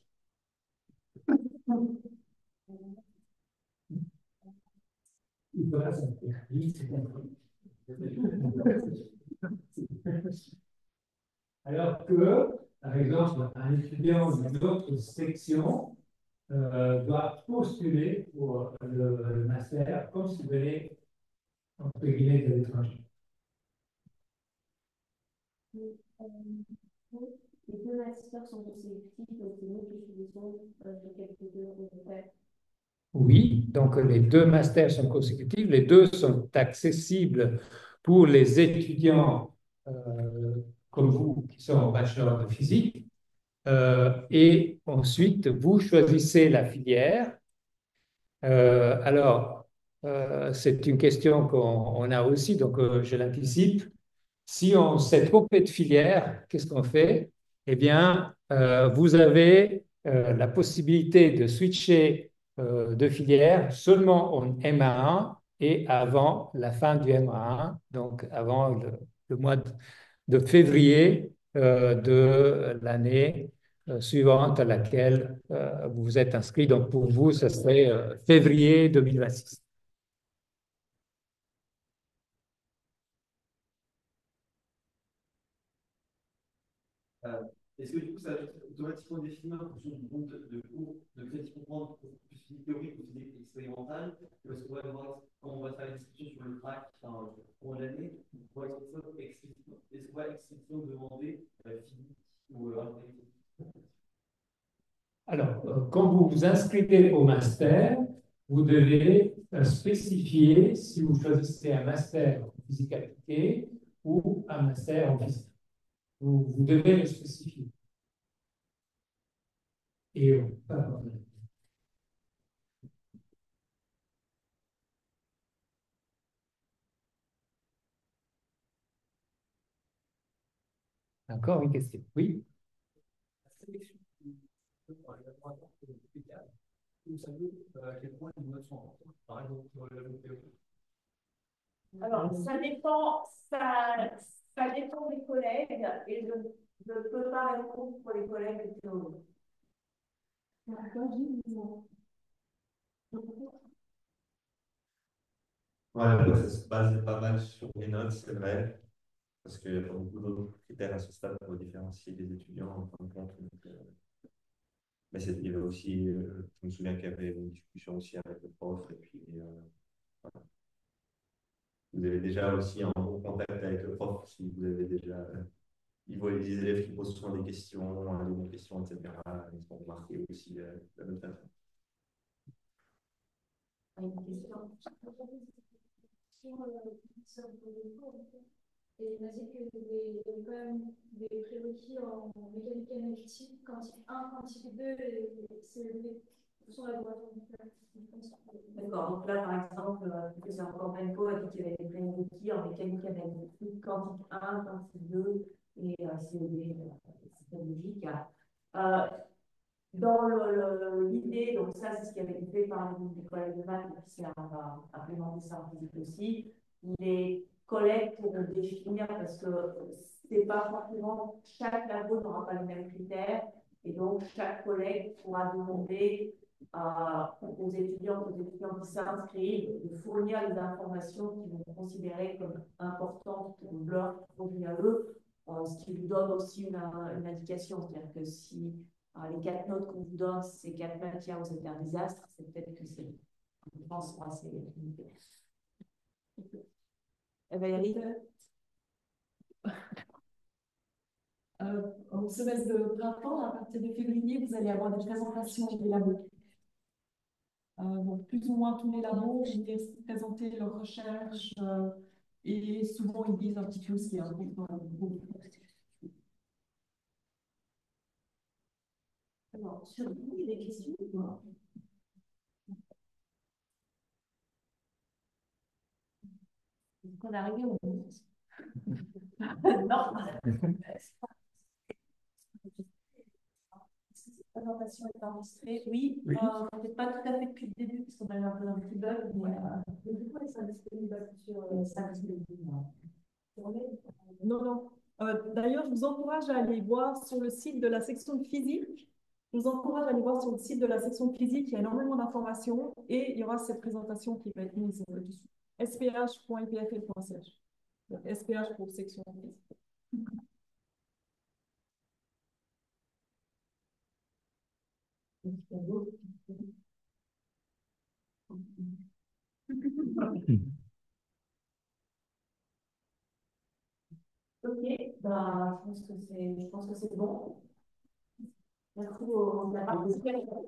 Il faudra s'en faire. Alors que, par exemple, un étudiant d'une autre section doit postuler pour le master comme s'il venait, entre guillemets, de l'étranger. Les deux masters sont consécutifs, donc c'est nous qui choisissons de quelques deux on fait. Oui, donc les deux masters sont consécutifs, les deux sont accessibles pour les étudiants comme vous qui sont en bachelor de physique. Et ensuite, vous choisissez la filière. C'est une question qu'on a aussi, donc je l'anticipe. Si on s'est trompé de filière, qu'est-ce qu'on fait? Eh bien, vous avez la possibilité de switcher de filière seulement en MA1 et avant la fin du MA1, donc avant le mois de février de l'année suivante à laquelle vous vous êtes inscrit. Donc pour vous, ce serait février 2026. Est-ce que du coup, ça va être automatiquement défini en fonction du nombre de cours de crédits qu'on prend pour plus physique théorique ou physique expérimentale? Parce qu'on va voir quand on va faire une discussion sur le track pour l'année, est-ce qu'on va explicitement demander physique ou intelligence? Alors, quand vous vous inscrivez au master, vous devez spécifier si vous choisissez un master en physique appliquée ou un master en physique. Vous devez le spécifier. Et encore une question. Oui. Vous savez à quel point les notes sont importantes, par exemple, pour la théorie. Alors, ça dépend des collègues et je ne peux pas répondre pour les collègues de théorie. Ouais, ça se base pas mal sur les notes, c'est vrai, parce qu'il y a pas beaucoup d'autres critères à ce stade pour différencier les étudiants en fin de compte. Mais il y avait aussi, je me souviens qu'il y avait une discussion aussi avec le prof, et puis voilà. Vous avez déjà aussi un bon contact avec le prof, si vous avez déjà, il voit les élèves qui posent souvent des questions, les bonnes questions, etc. Ils sont remarqués aussi de la même façon. Une question. Sur le cours, et il m'a dit qu'il y avait quand même des prérequis en mécanique analytique, quantique 1, quantique 2, et c'est D'accord, donc là, par exemple, le professeur Corbenko a dit qu'il y avait des prérequis en mécanique analytique, quantique 1, quantique 2 et CED, c'est logique. Dans l'idée, donc ça, c'est ce qui avait été fait par les collègues de maths, et puis on va implémenter ça en physique aussi. Les collègues pourront définir, parce que c'est pas forcément, chaque labo n'aura pas les mêmes critères, et donc chaque collègue pourra demander aux étudiants qui s'inscrivent de fournir les informations qu'ils vont considérer comme importantes pour leur projet à eux, ce qui lui donne aussi une indication. C'est-à-dire que si les 4 notes qu'on vous donne, ces 4 matières, vous êtes un désastre, c'est peut-être que c'est, je pense, assez limité. Valérie? Au semestre de printemps, à partir de février, vous allez avoir des présentations des labos. Donc, plus ou moins tous les labos vont présenter leurs recherches et souvent ils disent un petit peu ce qui est important. Alors, sur il y a des questions ou pas? On est arrivé au bout. Non. Cette présentation est enregistrée. Oui, Oui. peut-être pas tout à fait depuis le début, parce qu'on a eu un peu un petit bug, mais du coup, elles sont disponibles sur service public. Non, non. D'ailleurs, je vous encourage à aller voir sur le site de la section de physique. Je vous encourage à aller voir sur le site de la section de physique. Il y a énormément d'informations et il y aura cette présentation qui va être mise dessus. sph.ipfl.ch. SPH pour section de physique. Ok, bah, je pense que c'est bon. Merci de la participation.